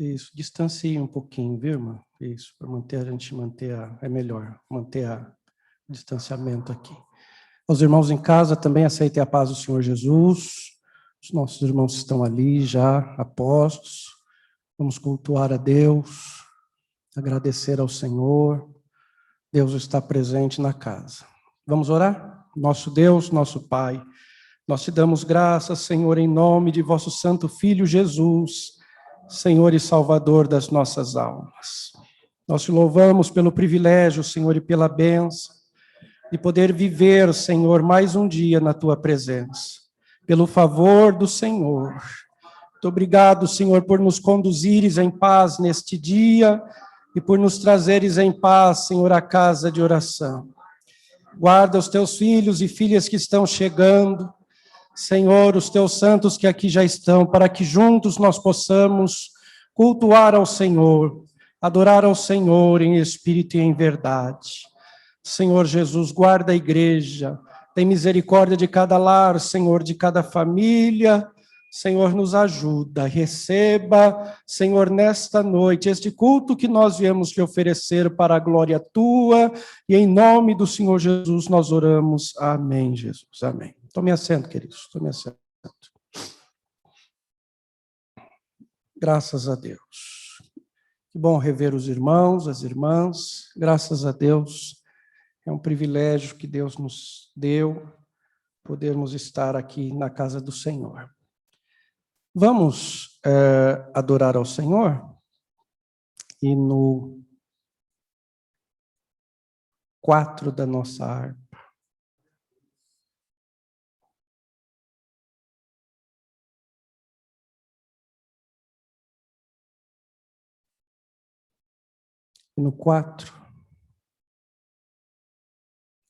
Isso, distancie um pouquinho, viu, irmã? Isso, para a gente manter é melhor, manter o distanciamento aqui. Os irmãos em casa também aceitem a paz do Senhor Jesus. Os nossos irmãos estão ali já, apostos. Vamos cultuar a Deus, agradecer ao Senhor. Deus está presente na casa. Vamos orar? Nosso Deus, nosso Pai, nós te damos graças, Senhor, em nome de vosso Santo Filho Jesus, Senhor e Salvador das nossas almas. Nós te louvamos pelo privilégio, Senhor, e pela bênção de poder viver, Senhor, mais um dia na tua presença. Pelo favor do Senhor. Muito obrigado, Senhor, por nos conduzires em paz neste dia e por nos trazeres em paz, Senhor, à casa de oração. Guarda os teus filhos e filhas que estão chegando, Senhor, os teus santos que aqui já estão, para que juntos nós possamos cultuar ao Senhor, adorar ao Senhor em espírito e em verdade. Senhor Jesus, guarda a igreja, tem misericórdia de cada lar, Senhor, de cada família. Senhor, nos ajuda, receba, Senhor, nesta noite, este culto que nós viemos te oferecer para a glória tua, e em nome do Senhor Jesus nós oramos. Amém, Jesus, amém. Tome assento, queridos, tome assento. Graças a Deus. Que bom rever os irmãos, as irmãs, graças a Deus. É um privilégio que Deus nos deu, podermos estar aqui na casa do Senhor. Vamos adorar ao Senhor, e no 4 da nossa harpa. E no 4,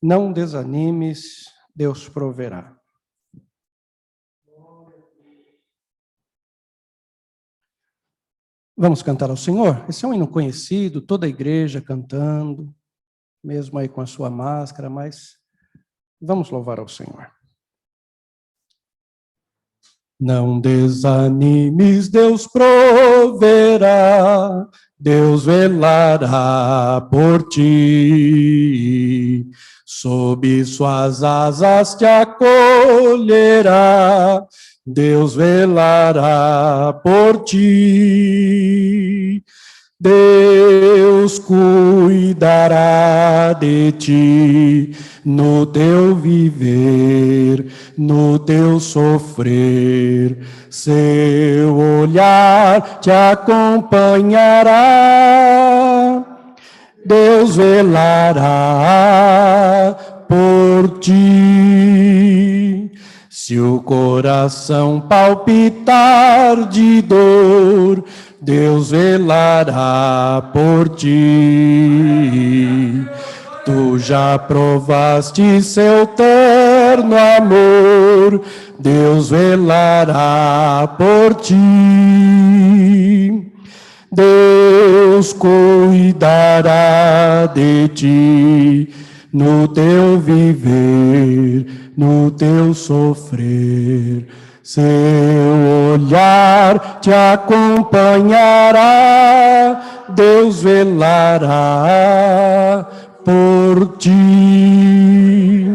não desanimes, Deus proverá. Vamos cantar ao Senhor? Esse é um hino conhecido, toda a igreja cantando, mesmo aí com a sua máscara, mas vamos louvar ao Senhor. Não desanimes, Deus proverá, Deus velará por ti, sob suas asas te acolherá, Deus velará por ti. Deus cuidará de ti no teu viver, no teu sofrer. Seu olhar te acompanhará. Deus velará por ti. Se o coração palpitar de dor, Deus velará por ti. Tu já provaste seu terno amor, Deus velará por ti. Deus cuidará de ti no teu viver, no teu sofrer. Seu olhar te acompanhará, Deus velará por ti.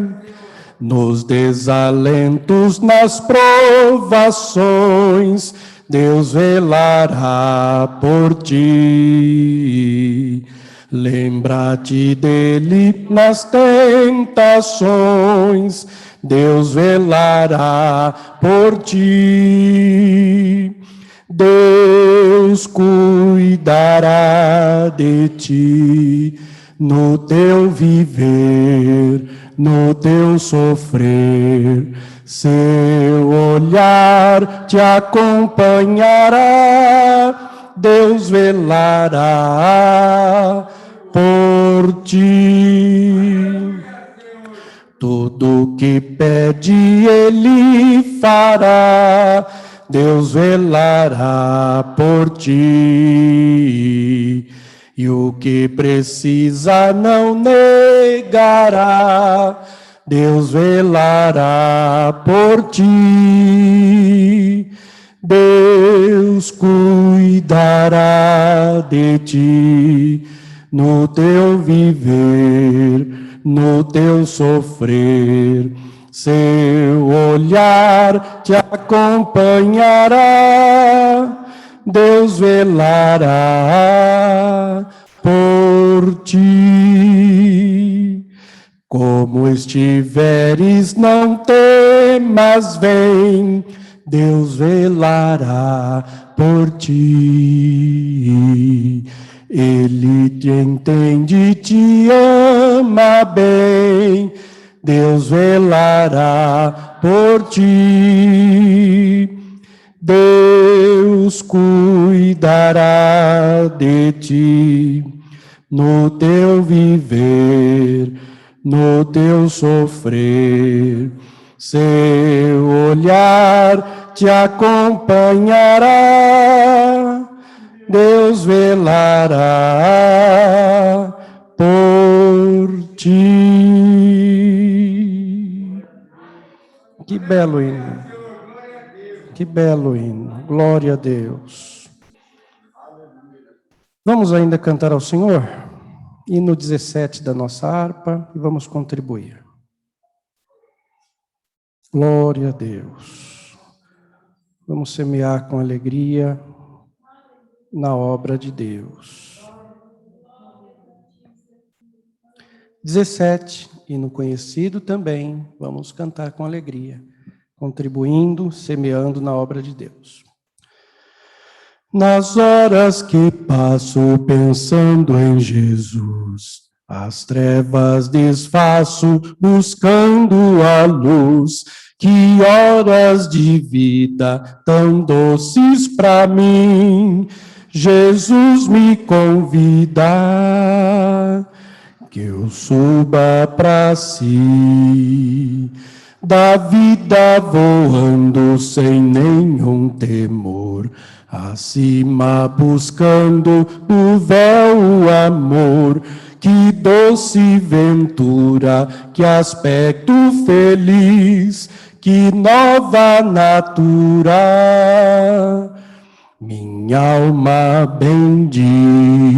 Nos desalentos, nas provações, Deus velará por ti. Lembra-te dele nas tentações, Deus velará por ti. Deus cuidará de ti no teu viver, no teu sofrer. Seu olhar te acompanhará, Deus velará por ti. Tudo que pede Ele fará, Deus velará por ti. E o que precisa não negará, Deus velará por ti. Deus cuidará cuidará de ti no teu viver, no teu sofrer. Seu olhar te acompanhará, Deus velará por ti. Como estiveres, não temas, vem, Deus velará por ti. Ele te entende, te ama bem, Deus velará por ti. Deus cuidará de ti no teu viver, no teu sofrer. Seu olhar te acompanhará, Deus velará por ti. Que belo hino. Que belo hino. Glória a Deus. Vamos ainda cantar ao Senhor? Hino 17 da nossa harpa e vamos contribuir. Glória a Deus. Vamos semear com alegria na obra de Deus. 17, hino conhecido também, vamos cantar com alegria, contribuindo, semeando na obra de Deus. Nas horas que passo pensando em Jesus, as trevas desfaço buscando a luz. Que horas de vida tão doces para mim, Jesus me convida que eu suba para si, da vida voando sem nenhum temor, acima buscando no véu o amor. Que doce ventura, que aspecto feliz, que nova natura, minha alma bendiz.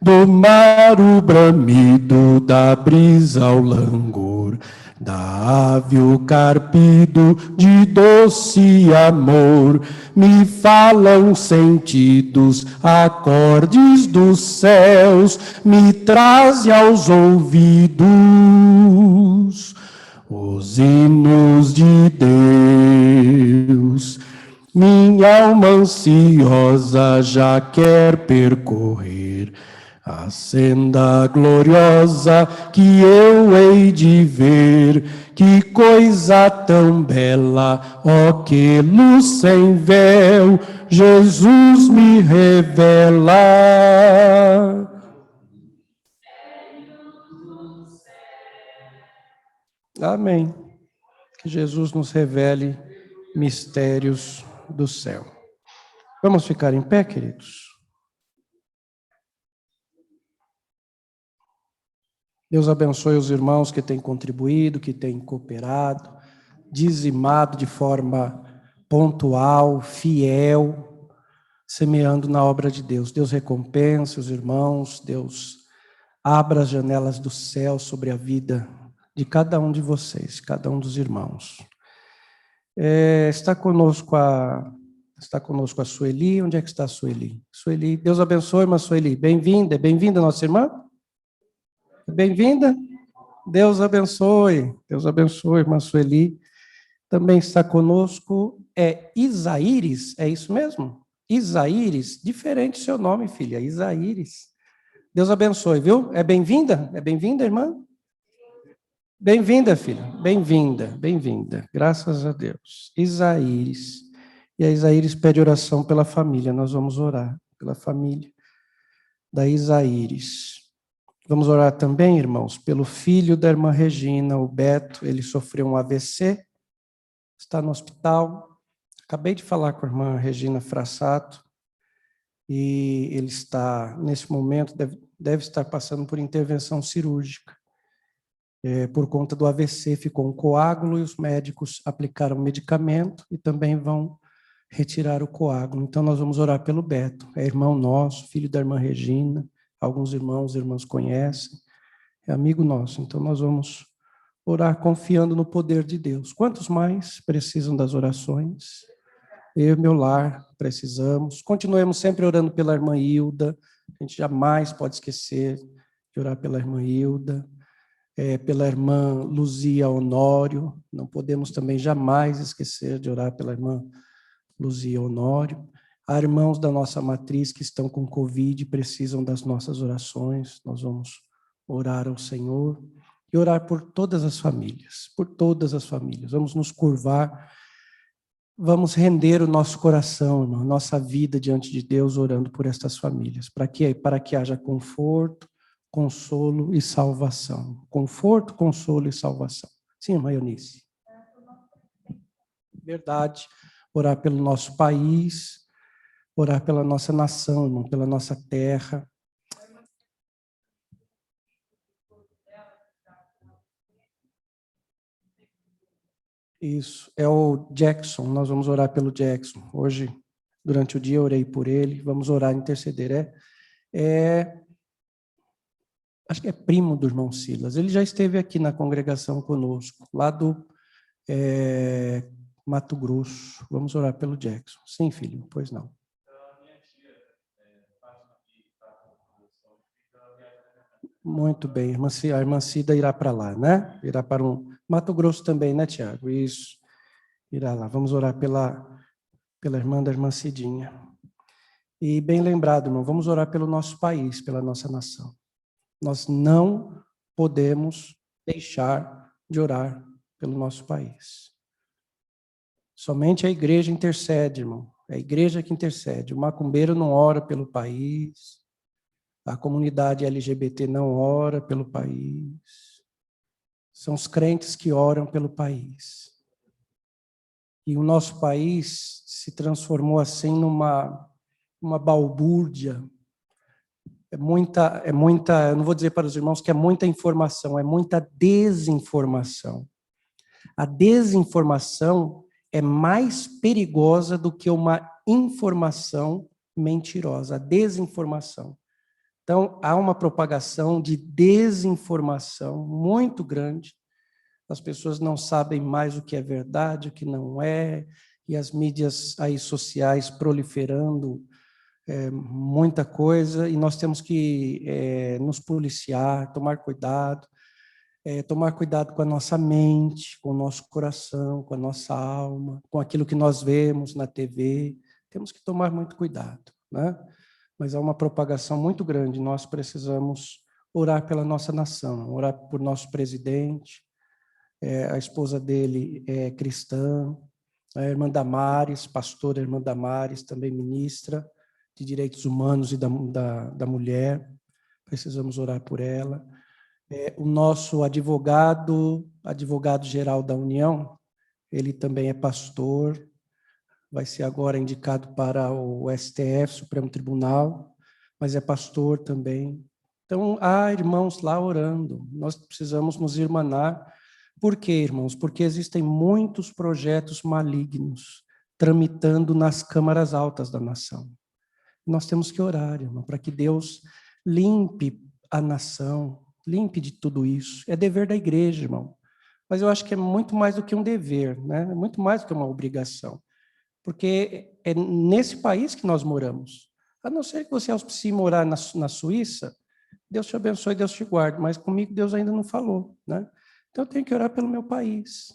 Do mar o bramido, da brisa ao langor, da ave o carpido de doce amor, me falam sentidos, acordes dos céus, me trazem aos ouvidos os hinos de Deus. Minha alma ansiosa já quer percorrer a senda gloriosa que eu hei de ver. Que coisa tão bela, ó, que luz sem véu, Jesus me revela. Amém. Que Jesus nos revele mistérios do céu. Vamos ficar em pé, queridos? Deus abençoe os irmãos que têm contribuído, que têm cooperado, dizimado de forma pontual, fiel, semeando na obra de Deus. Deus recompense os irmãos, Deus abra as janelas do céu sobre a vida de cada um de vocês, cada um dos irmãos. Está conosco a Sueli. Onde é que está a Sueli? Sueli, Deus abençoe, irmã Sueli. Bem-vinda, nossa irmã. Bem-vinda. Deus abençoe, irmã Sueli. Também está conosco, Isaíris, é isso mesmo? Isaíris, diferente seu nome, filha, Isaíris. Deus abençoe, viu? É bem-vinda, irmã? Bem-vinda, filha, bem-vinda, graças a Deus. Isaíris, e a Isaíris pede oração pela família, nós vamos orar pela família da Isaíris. Vamos orar também, irmãos, pelo filho da irmã Regina, o Beto, ele sofreu um AVC, está no hospital. Acabei de falar com a irmã Regina Frassato, e ele está, nesse momento, deve estar passando por intervenção cirúrgica. Por conta do AVC, ficou um coágulo e os médicos aplicaram medicamento e também vão retirar o coágulo. Então, nós vamos orar pelo Beto. É irmão nosso, filho da irmã Regina. Alguns irmãos e irmãs conhecem. É amigo nosso. Então, nós vamos orar confiando no poder de Deus. Quantos mais precisam das orações? Eu e meu lar precisamos. Continuemos sempre orando pela irmã Hilda. A gente jamais pode esquecer de orar pela irmã Hilda. Pela irmã Luzia Honório. Não podemos também jamais esquecer de orar pela irmã Luzia Honório. Há irmãos da nossa matriz que estão com Covid e precisam das nossas orações. Nós vamos orar ao Senhor e orar por todas as famílias, por todas as famílias. Vamos nos curvar, vamos render o nosso coração, irmão, nossa vida diante de Deus, orando por estas famílias. Para quê? Para que haja conforto, consolo e salvação. Conforto, consolo e salvação. Sim, irmã Eunice. Verdade. Orar pelo nosso país, orar pela nossa nação, irmão, pela nossa terra. Isso, é o Jackson, nós vamos orar pelo Jackson. Hoje, durante o dia, eu orei por ele, vamos orar, interceder. Acho que é primo do irmão Silas, ele já esteve aqui na congregação conosco, lá do Mato Grosso. Vamos orar pelo Jackson. Sim, filho, pois não. Muito bem, a irmã Cida irá para lá, né? Irá para Mato Grosso também, né, Tiago? Isso, irá lá. Vamos orar pela irmã da irmã Cidinha. E bem lembrado, irmão, vamos orar pelo nosso país, pela nossa nação. Nós não podemos deixar de orar pelo nosso país. Somente a igreja intercede, irmão. É a igreja que intercede. O macumbeiro não ora pelo país. A comunidade LGBT não ora pelo país. São os crentes que oram pelo país. E o nosso país se transformou assim numa balbúrdia. É muita, eu não vou dizer para os irmãos que é muita informação, é muita desinformação. A desinformação é mais perigosa do que uma informação mentirosa, a desinformação. Então, há uma propagação de desinformação muito grande. As pessoas não sabem mais o que é verdade, o que não é, e as mídias aí sociais proliferando muita coisa, e nós temos que nos policiar, tomar cuidado com a nossa mente, com o nosso coração, com a nossa alma, com aquilo que nós vemos na TV. Temos que tomar muito cuidado, né? Mas há uma propagação muito grande. Nós precisamos orar pela nossa nação, orar por nosso presidente. A esposa dele é cristã, a irmã Damares, pastora irmã Damares, também ministra de direitos humanos e da mulher. Precisamos orar por ela. O nosso advogado-geral da União, ele também é pastor, vai ser agora indicado para o STF, Supremo Tribunal, mas é pastor também. Então, há irmãos lá orando, nós precisamos nos irmanar. Por quê, irmãos? Porque existem muitos projetos malignos tramitando nas câmaras altas da nação. Nós temos que orar, irmão, para que Deus limpe a nação, limpe de tudo isso. É dever da igreja, irmão. Mas eu acho que é muito mais do que um dever, né? É muito mais do que uma obrigação. Porque é nesse país que nós moramos. A não ser que você auspicie morar na Suíça, Deus te abençoe, Deus te guarde, mas comigo Deus ainda não falou, né? Então eu tenho que orar pelo meu país.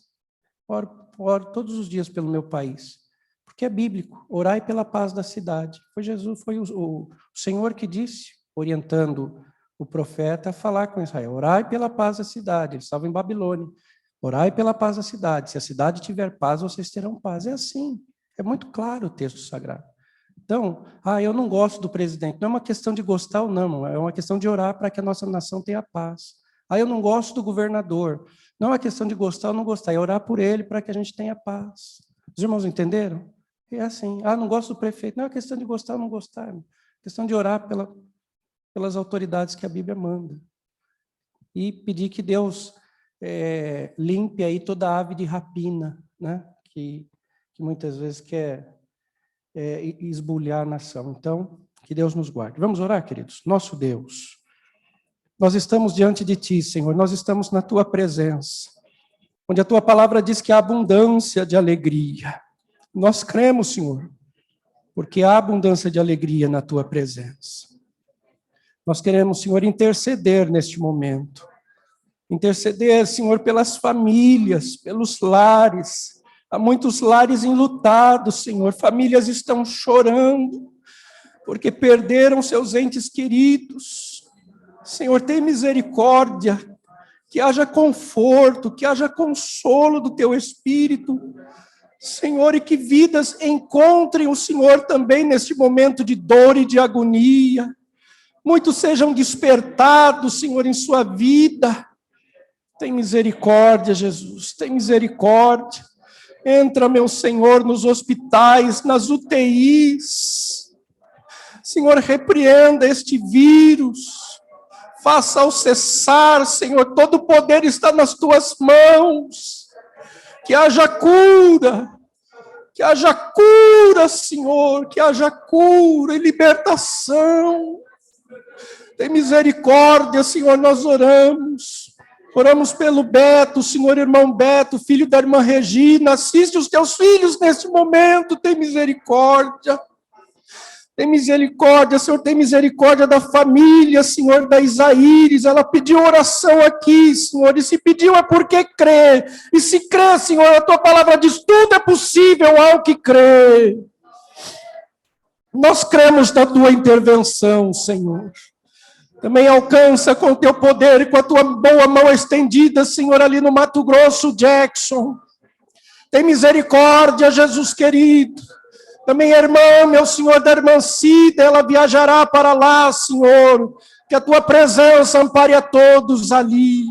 Oro todos os dias pelo meu país. Porque é bíblico, orai pela paz da cidade. Foi Jesus, foi o Senhor que disse, orientando o profeta a falar com Israel, orai pela paz da cidade. Eles estavam em Babilônia. Orai pela paz da cidade. Se a cidade tiver paz, vocês terão paz. É assim. É muito claro o texto sagrado. Então, eu não gosto do presidente. Não é uma questão de gostar ou não, é uma questão de orar para que a nossa nação tenha paz. Eu não gosto do governador. Não é uma questão de gostar ou não gostar, é orar por ele para que a gente tenha paz. Os irmãos entenderam? É assim. Não gosto do prefeito. Não é uma questão de gostar ou não gostar. É questão de orar pelas autoridades que a Bíblia manda. E pedir que Deus limpe aí toda a ave de rapina, né? Que muitas vezes quer e esbulhar a nação. Então, que Deus nos guarde. Vamos orar, queridos? Nosso Deus, nós estamos diante de Ti, Senhor, nós estamos na Tua presença, onde a Tua palavra diz que há abundância de alegria. Nós cremos, Senhor, porque há abundância de alegria na Tua presença. Nós queremos, Senhor, interceder neste momento. Interceder, Senhor, pelas famílias, pelos lares. Há muitos lares enlutados, Senhor. Famílias estão chorando, porque perderam seus entes queridos. Senhor, tem misericórdia, que haja conforto, que haja consolo do Teu Espírito. Senhor, e que vidas encontrem o Senhor também neste momento de dor e de agonia. Muitos sejam despertados, Senhor, em sua vida. Tem misericórdia, Jesus, tem misericórdia. Entra, meu Senhor, nos hospitais, nas UTIs. Senhor, repreenda este vírus. Faça-o cessar, Senhor. Todo o poder está nas Tuas mãos. Que haja cura. Que haja cura, Senhor. Que haja cura e libertação. Tem misericórdia, Senhor, nós oramos. Oramos pelo Beto, Senhor, irmão Beto, filho da irmã Regina. Assiste os Teus filhos neste momento, tem misericórdia. Tem misericórdia, Senhor, tem misericórdia da família, Senhor, da Isaíris. Ela pediu oração aqui, Senhor, e se pediu é porque crê. E se crê, Senhor, a Tua palavra diz, tudo é possível ao que crê. Nós cremos na Tua intervenção, Senhor. Também alcança com o Teu poder e com a Tua boa mão estendida, Senhor, ali no Mato Grosso, Jackson. Tem misericórdia, Jesus querido. Também a irmã, meu Senhor, da irmã Cida, ela viajará para lá, Senhor. Que a Tua presença ampare a todos ali.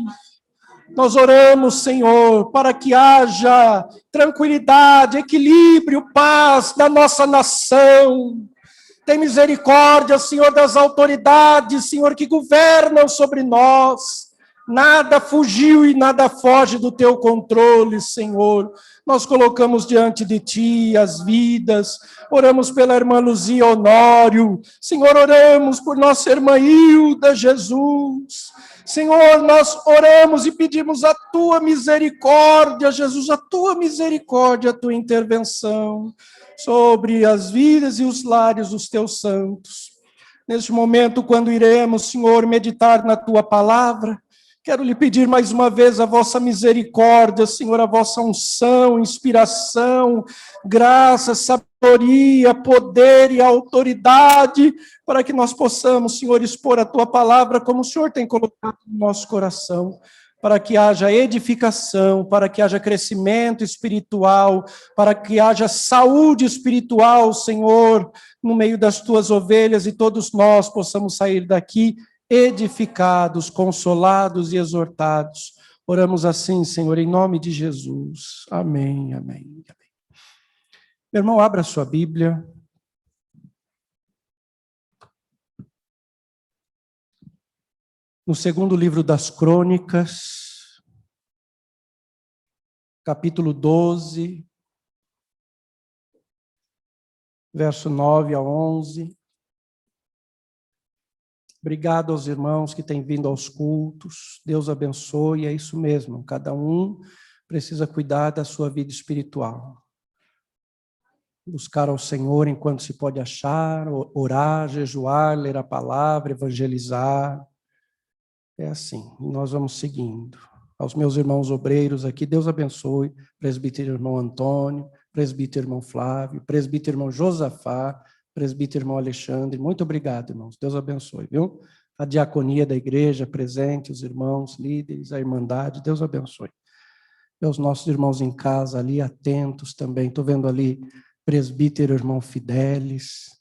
Nós oramos, Senhor, para que haja tranquilidade, equilíbrio, paz na nossa nação. Tem misericórdia, Senhor, das autoridades, Senhor, que governam sobre nós. Nada fugiu e nada foge do Teu controle, Senhor. Nós colocamos diante de Ti as vidas. Oramos pela irmã Luzia Honório. Senhor, oramos por nossa irmã Hilda, Jesus. Senhor, nós oramos e pedimos a Tua misericórdia, Jesus, a Tua misericórdia, a Tua intervenção sobre as vidas e os lares dos Teus santos. Neste momento, quando iremos, Senhor, meditar na Tua palavra, quero lhe pedir mais uma vez a vossa misericórdia, Senhor, a vossa unção, inspiração, graça, sabedoria, poder e autoridade, para que nós possamos, Senhor, expor a Tua palavra como o Senhor tem colocado no nosso coração, para que haja edificação, para que haja crescimento espiritual, para que haja saúde espiritual, Senhor, no meio das Tuas ovelhas, e todos nós possamos sair daqui edificados, consolados e exortados. Oramos assim, Senhor, em nome de Jesus. Amém, amém, amém. Meu irmão, abra a sua Bíblia. No segundo livro das Crônicas, capítulo 12, verso 9 a 11. Obrigado aos irmãos que têm vindo aos cultos. Deus abençoe, é isso mesmo. Cada um precisa cuidar da sua vida espiritual. Buscar ao Senhor enquanto se pode achar, orar, jejuar, ler a palavra, evangelizar. É assim, nós vamos seguindo. Aos meus irmãos obreiros aqui, Deus abençoe. Presbítero irmão Antônio, presbítero irmão Flávio, presbítero irmão Josafá, presbítero irmão Alexandre, muito obrigado, irmãos. Deus abençoe, viu? A diaconia da igreja presente, os irmãos, líderes, a irmandade, Deus abençoe. E os nossos irmãos em casa ali, atentos também. Estou vendo ali presbítero irmão Fidelis,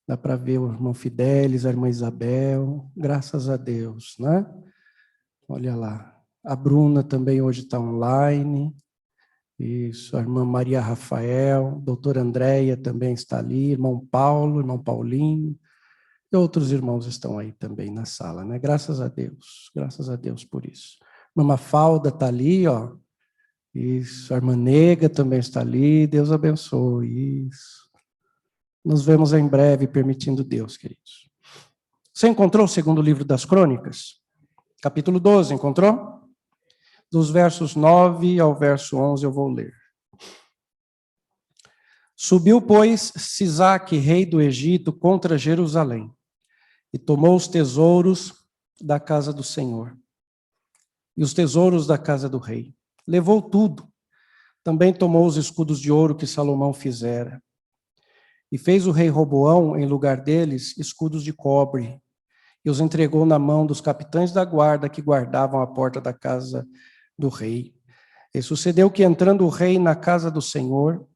dá para ver o irmão Fidelis, a irmã Isabel, graças a Deus, né? Olha lá. A Bruna também hoje está online. Isso, a irmã Maria Rafael, a doutora Andréia também está ali, irmão Paulo, irmão Paulinho, e outros irmãos estão aí também na sala, né? Graças a Deus por isso. A irmã Mafalda está ali, ó. Isso, a irmã Nega também está ali, Deus abençoe, isso. Nos vemos em breve, permitindo Deus, queridos. Você encontrou o segundo livro das Crônicas? Capítulo 12, encontrou? Dos versos 9 ao verso 11 eu vou ler. Subiu, pois, Sisaque, rei do Egito, contra Jerusalém, e tomou os tesouros da casa do Senhor, e os tesouros da casa do rei. Levou tudo. Também tomou os escudos de ouro que Salomão fizera. E fez o rei Roboão, em lugar deles, escudos de cobre, e os entregou na mão dos capitães da guarda que guardavam a porta da casa do rei. E sucedeu que, entrando o rei na casa do Senhor,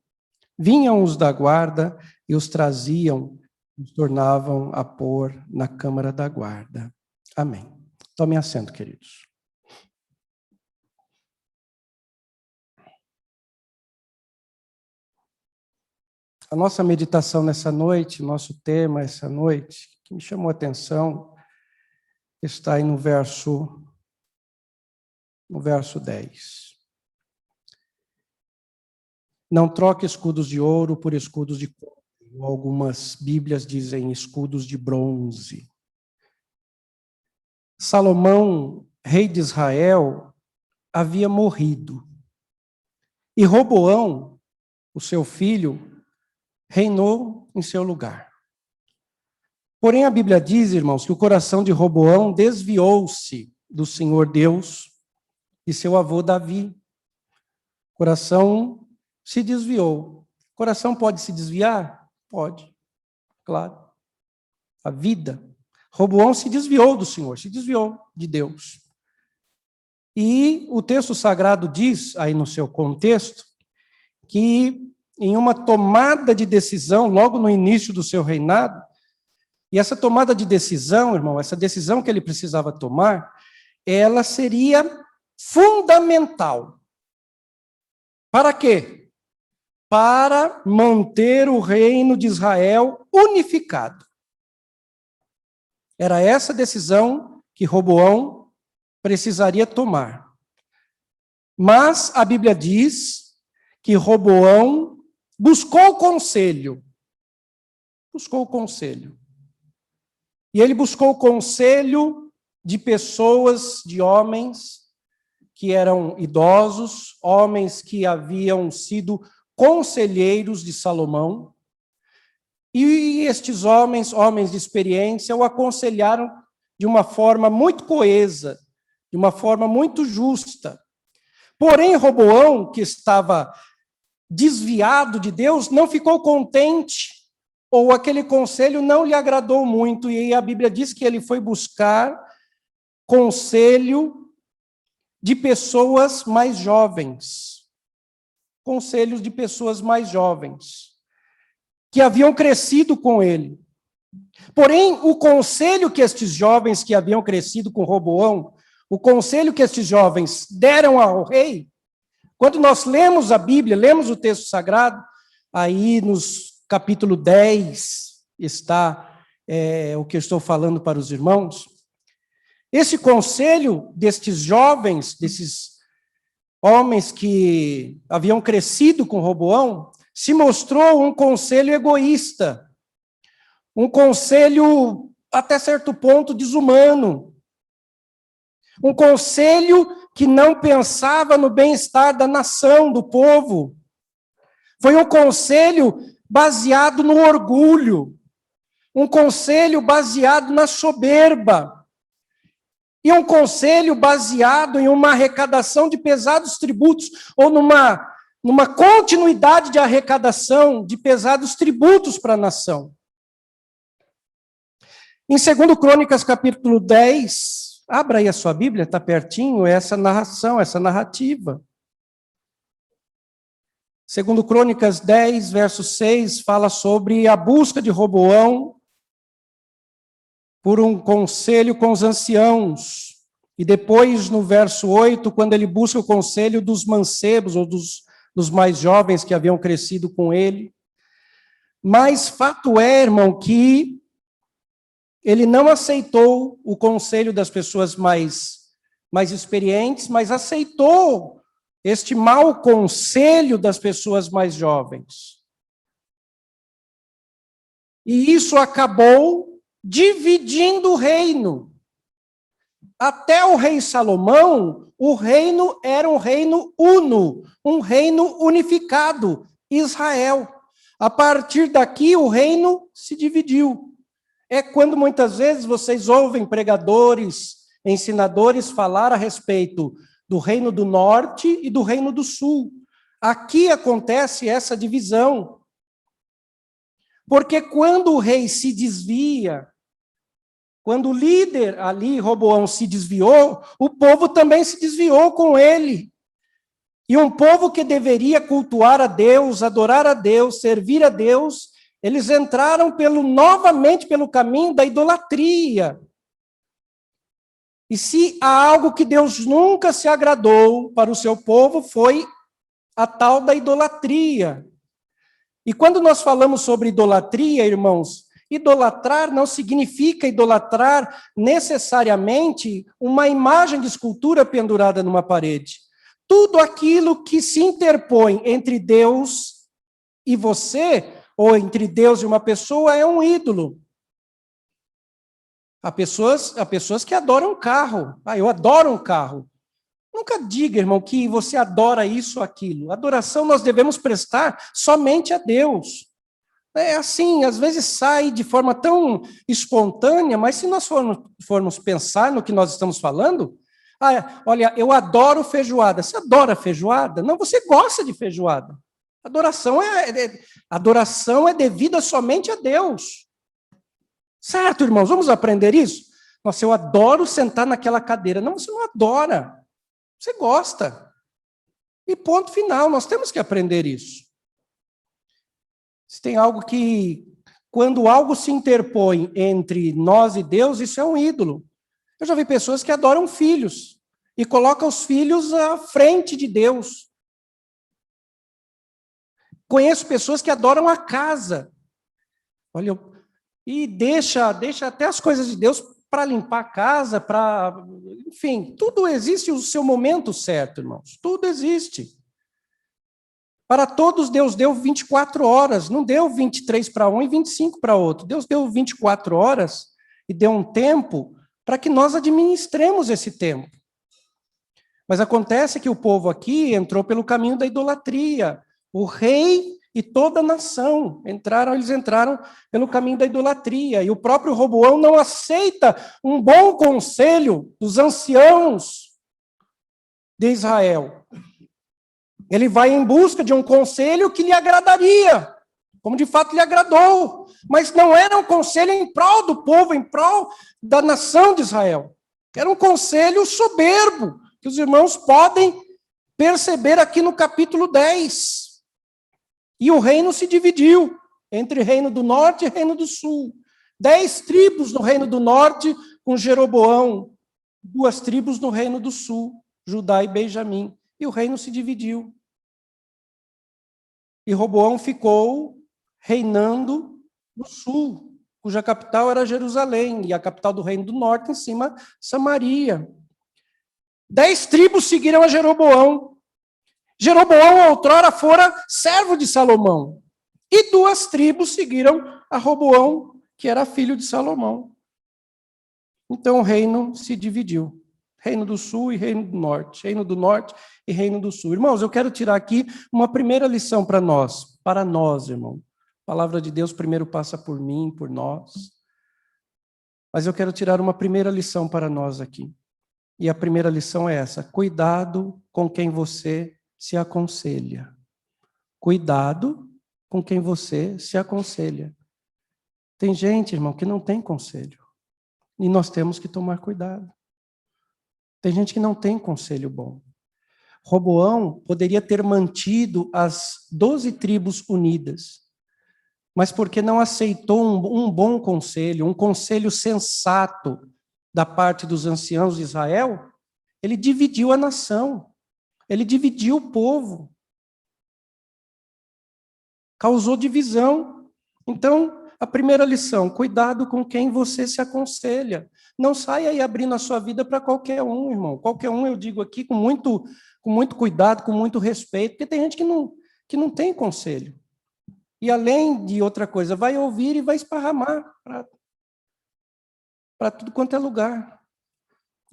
vinham os da guarda e os traziam, os tornavam a pôr na câmara da guarda. Amém. Tomem assento, queridos. A nossa meditação nessa noite, nosso tema essa noite, que me chamou a atenção, está aí no verso 10. Não troque escudos de ouro por escudos de cobre. Algumas Bíblias dizem escudos de bronze. Salomão, rei de Israel, havia morrido. E Roboão, o seu filho, reinou em seu lugar. Porém, a Bíblia diz, irmãos, que o coração de Roboão desviou-se do Senhor Deus e seu avô Davi. O coração se desviou. O coração pode se desviar? Pode, claro. A vida. Roboão se desviou do Senhor, se desviou de Deus. E o texto sagrado diz, aí no seu contexto, que em uma tomada de decisão, logo no início do seu reinado, e essa tomada de decisão, irmão, essa decisão que ele precisava tomar, ela seria fundamental. Para quê? Para manter o reino de Israel unificado. Era essa decisão que Roboão precisaria tomar. Mas a Bíblia diz que Roboão buscou conselho. Buscou conselho. E ele buscou conselho de pessoas, de homens que eram idosos, homens que haviam sido conselheiros de Salomão, e estes homens de experiência, o aconselharam de uma forma muito coesa, de uma forma muito justa. Porém, Roboão, que estava desviado de Deus, não ficou contente, ou aquele conselho não lhe agradou muito, e a Bíblia diz que ele foi buscar conselho de pessoas mais jovens. Conselhos de pessoas mais jovens, que haviam crescido com ele. Porém, o conselho que estes jovens que haviam crescido com Roboão, o conselho que estes jovens deram ao rei, quando nós lemos a Bíblia, lemos o texto sagrado, aí nos capítulo 10 está o que eu estou falando para os irmãos. Esse conselho destes jovens, desses homens que haviam crescido com Roboão, se mostrou um conselho egoísta, um conselho, até certo ponto, desumano, um conselho que não pensava no bem-estar da nação, do povo. Foi um conselho baseado no orgulho, um conselho baseado na soberba, e um conselho baseado em uma arrecadação de pesados tributos, ou numa continuidade de arrecadação de pesados tributos para a nação. Em 2 Crônicas, capítulo 10, abra aí a sua Bíblia, está pertinho, essa narração, essa narrativa. 2 Crônicas 10, verso 6, fala sobre a busca de Roboão por um conselho com os anciãos. E depois, no verso 8, quando ele busca o conselho dos mancebos, ou dos mais jovens que haviam crescido com ele. Mas fato é, irmão, que ele não aceitou o conselho das pessoas mais experientes, mas aceitou este mau conselho das pessoas mais jovens. E isso acabou dividindo o reino. Até o rei Salomão, o reino era um reino uno, um reino unificado, Israel. A partir daqui, o reino se dividiu. É quando muitas vezes vocês ouvem pregadores, ensinadores falar a respeito do reino do norte e do reino do sul. Aqui acontece essa divisão. Porque quando o rei se desvia, quando o líder ali, Roboão, se desviou, o povo também se desviou com ele. E um povo que deveria cultuar a Deus, adorar a Deus, servir a Deus, eles entraram novamente pelo caminho da idolatria. E se há algo que Deus nunca se agradou para o seu povo, foi a tal da idolatria. E quando nós falamos sobre idolatria, irmãos, idolatrar não significa idolatrar necessariamente uma imagem de escultura pendurada numa parede. Tudo aquilo que se interpõe entre Deus e você, ou entre Deus e uma pessoa, é um ídolo. Há pessoas que adoram um carro. Eu adoro um carro. Nunca diga, irmão, que você adora isso ou aquilo. Adoração nós devemos prestar somente a Deus. É assim, às vezes sai de forma tão espontânea, mas se nós formos pensar no que nós estamos falando, olha, eu adoro feijoada. Você adora feijoada? Não, você gosta de feijoada. Adoração é devida somente a Deus. Certo, irmãos? Vamos aprender isso? Nossa, eu adoro sentar naquela cadeira. Não, você não adora. Você gosta. E ponto final, nós temos que aprender isso. Se tem algo que, quando algo se interpõe entre nós e Deus, isso é um ídolo. Eu já vi pessoas que adoram filhos e colocam os filhos à frente de Deus. Conheço pessoas que adoram a casa. Olha, e deixa até as coisas de Deus para limpar a casa, enfim, tudo existe o seu momento certo, irmãos. Tudo existe. Para todos, Deus deu 24 horas, não deu 23 para um e 25 para outro. Deus deu 24 horas e deu um tempo para que nós administremos esse tempo. Mas acontece que o povo aqui entrou pelo caminho da idolatria. O rei e toda a nação eles entraram pelo caminho da idolatria. E o próprio Roboão não aceita um bom conselho dos anciãos de Israel. Ele vai em busca de um conselho que lhe agradaria, como de fato lhe agradou, mas não era um conselho em prol do povo, em prol da nação de Israel. Era um conselho soberbo, que os irmãos podem perceber aqui no capítulo 10. E o reino se dividiu entre reino do norte e reino do sul. 10 tribos no reino do norte, com Jeroboão, 2 tribos no reino do sul, Judá e Benjamim. E o reino se dividiu. E Roboão ficou reinando no sul, cuja capital era Jerusalém, e a capital do reino do norte, em cima, Samaria. 10 tribos seguiram a Jeroboão. Jeroboão, outrora, fora servo de Salomão. E 2 tribos seguiram a Roboão, que era filho de Salomão. Então o reino se dividiu. Reino do sul e reino do norte. Reino do norte e reino do sul. Irmãos, eu quero tirar aqui uma primeira lição para nós, irmão. A palavra de Deus primeiro passa por mim, por nós. Mas eu quero tirar uma primeira lição para nós aqui. E a primeira lição é essa: cuidado com quem você se aconselha. Cuidado com quem você se aconselha. Tem gente, irmão, que não tem conselho. E nós temos que tomar cuidado. Tem gente que não tem conselho bom. Roboão poderia ter mantido as 12 tribos unidas, mas porque não aceitou um bom conselho, um conselho sensato da parte dos anciãos de Israel, ele dividiu a nação, ele dividiu o povo, causou divisão. Então, a primeira lição: cuidado com quem você se aconselha. Não saia aí abrindo a sua vida para qualquer um, irmão. Qualquer um, eu digo aqui com muito cuidado, com muito respeito, porque tem gente que não tem conselho. E além de outra coisa, vai ouvir e vai esparramar para tudo quanto é lugar.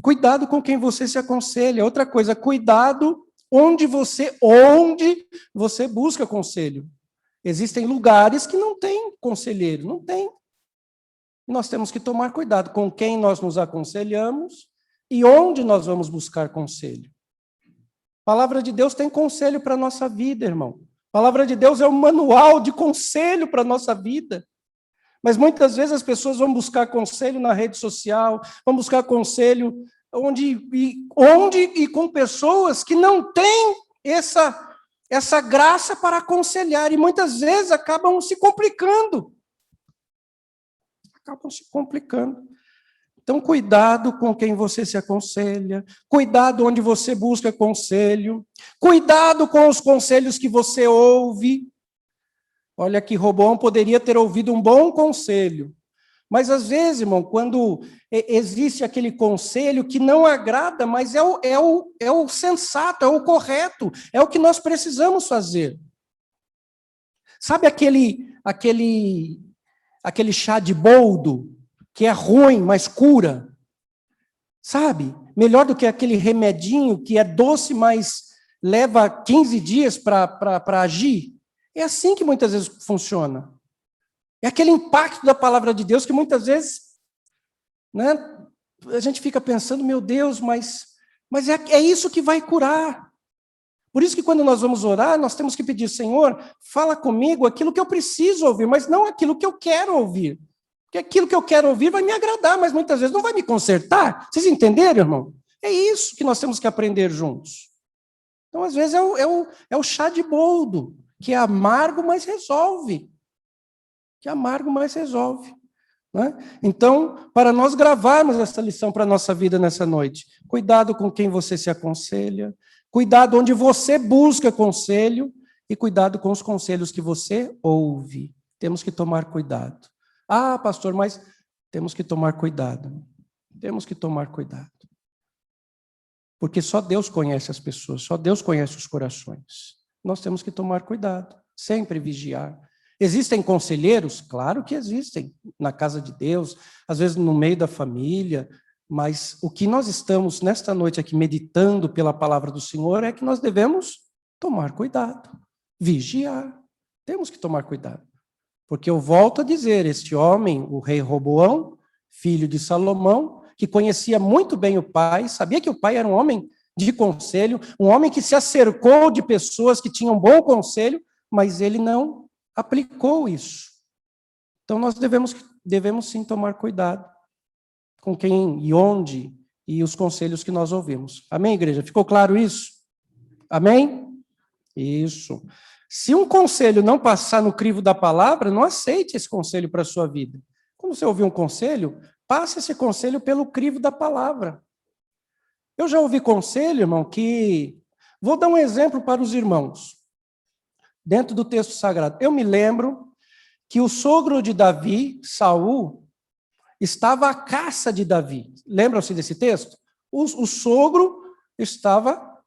Cuidado com quem você se aconselha. Outra coisa, cuidado onde você busca conselho. Existem lugares que não tem conselheiro, não tem. Nós temos que tomar cuidado com quem nós nos aconselhamos e onde nós vamos buscar conselho. A palavra de Deus tem conselho para a nossa vida, irmão. A palavra de Deus é um manual de conselho para a nossa vida. Mas muitas vezes as pessoas vão buscar conselho na rede social, vão buscar conselho onde e com pessoas que não têm essa graça para aconselhar, e muitas vezes acabam se complicando. Então, cuidado com quem você se aconselha, cuidado onde você busca conselho, cuidado com os conselhos que você ouve. Olha que Roboão poderia ter ouvido um bom conselho, mas às vezes, irmão, quando existe aquele conselho que não agrada, mas é o sensato, é o correto, é o que nós precisamos fazer. Sabe aquele chá de boldo, que é ruim, mas cura? Sabe? Melhor do que aquele remedinho que é doce, mas leva 15 dias para agir. É assim que muitas vezes funciona. É aquele impacto da palavra de Deus que muitas vezes, né, a gente fica pensando, meu Deus, mas é isso que vai curar. Por isso que quando nós vamos orar, nós temos que pedir, Senhor, fala comigo aquilo que eu preciso ouvir, mas não aquilo que eu quero ouvir. Porque aquilo que eu quero ouvir vai me agradar, mas muitas vezes não vai me consertar. Vocês entenderam, irmão? É isso que nós temos que aprender juntos. Então, às vezes, é o chá de boldo, que é amargo, mas resolve. Né? Então, para nós gravarmos essa lição para a nossa vida nessa noite, cuidado com quem você se aconselha, cuidado onde você busca conselho e cuidado com os conselhos que você ouve. Temos que tomar cuidado. Ah, pastor, mas temos que tomar cuidado. Temos que tomar cuidado. Porque só Deus conhece as pessoas, só Deus conhece os corações. Nós temos que tomar cuidado, sempre vigiar. Existem conselheiros? Claro que existem, na casa de Deus, às vezes no meio da família, mas o que nós estamos nesta noite aqui meditando pela palavra do Senhor é que nós devemos tomar cuidado, vigiar. Temos que tomar cuidado. Porque eu volto a dizer, este homem, o rei Roboão, filho de Salomão, que conhecia muito bem o pai, sabia que o pai era um homem de conselho, um homem que se acercou de pessoas que tinham bom conselho, mas ele não aplicou isso. Então, nós devemos sim tomar cuidado com quem e onde e os conselhos que nós ouvimos. Amém, igreja? Ficou claro isso? Amém? Isso. Se um conselho não passar no crivo da palavra, não aceite esse conselho para a sua vida. Quando você ouvir um conselho, passe esse conselho pelo crivo da palavra. Eu já ouvi conselho, irmão, que... Vou dar um exemplo para os irmãos. Dentro do texto sagrado. Eu me lembro que o sogro de Davi, Saul, estava à caça de Davi. Lembram-se desse texto? O sogro estava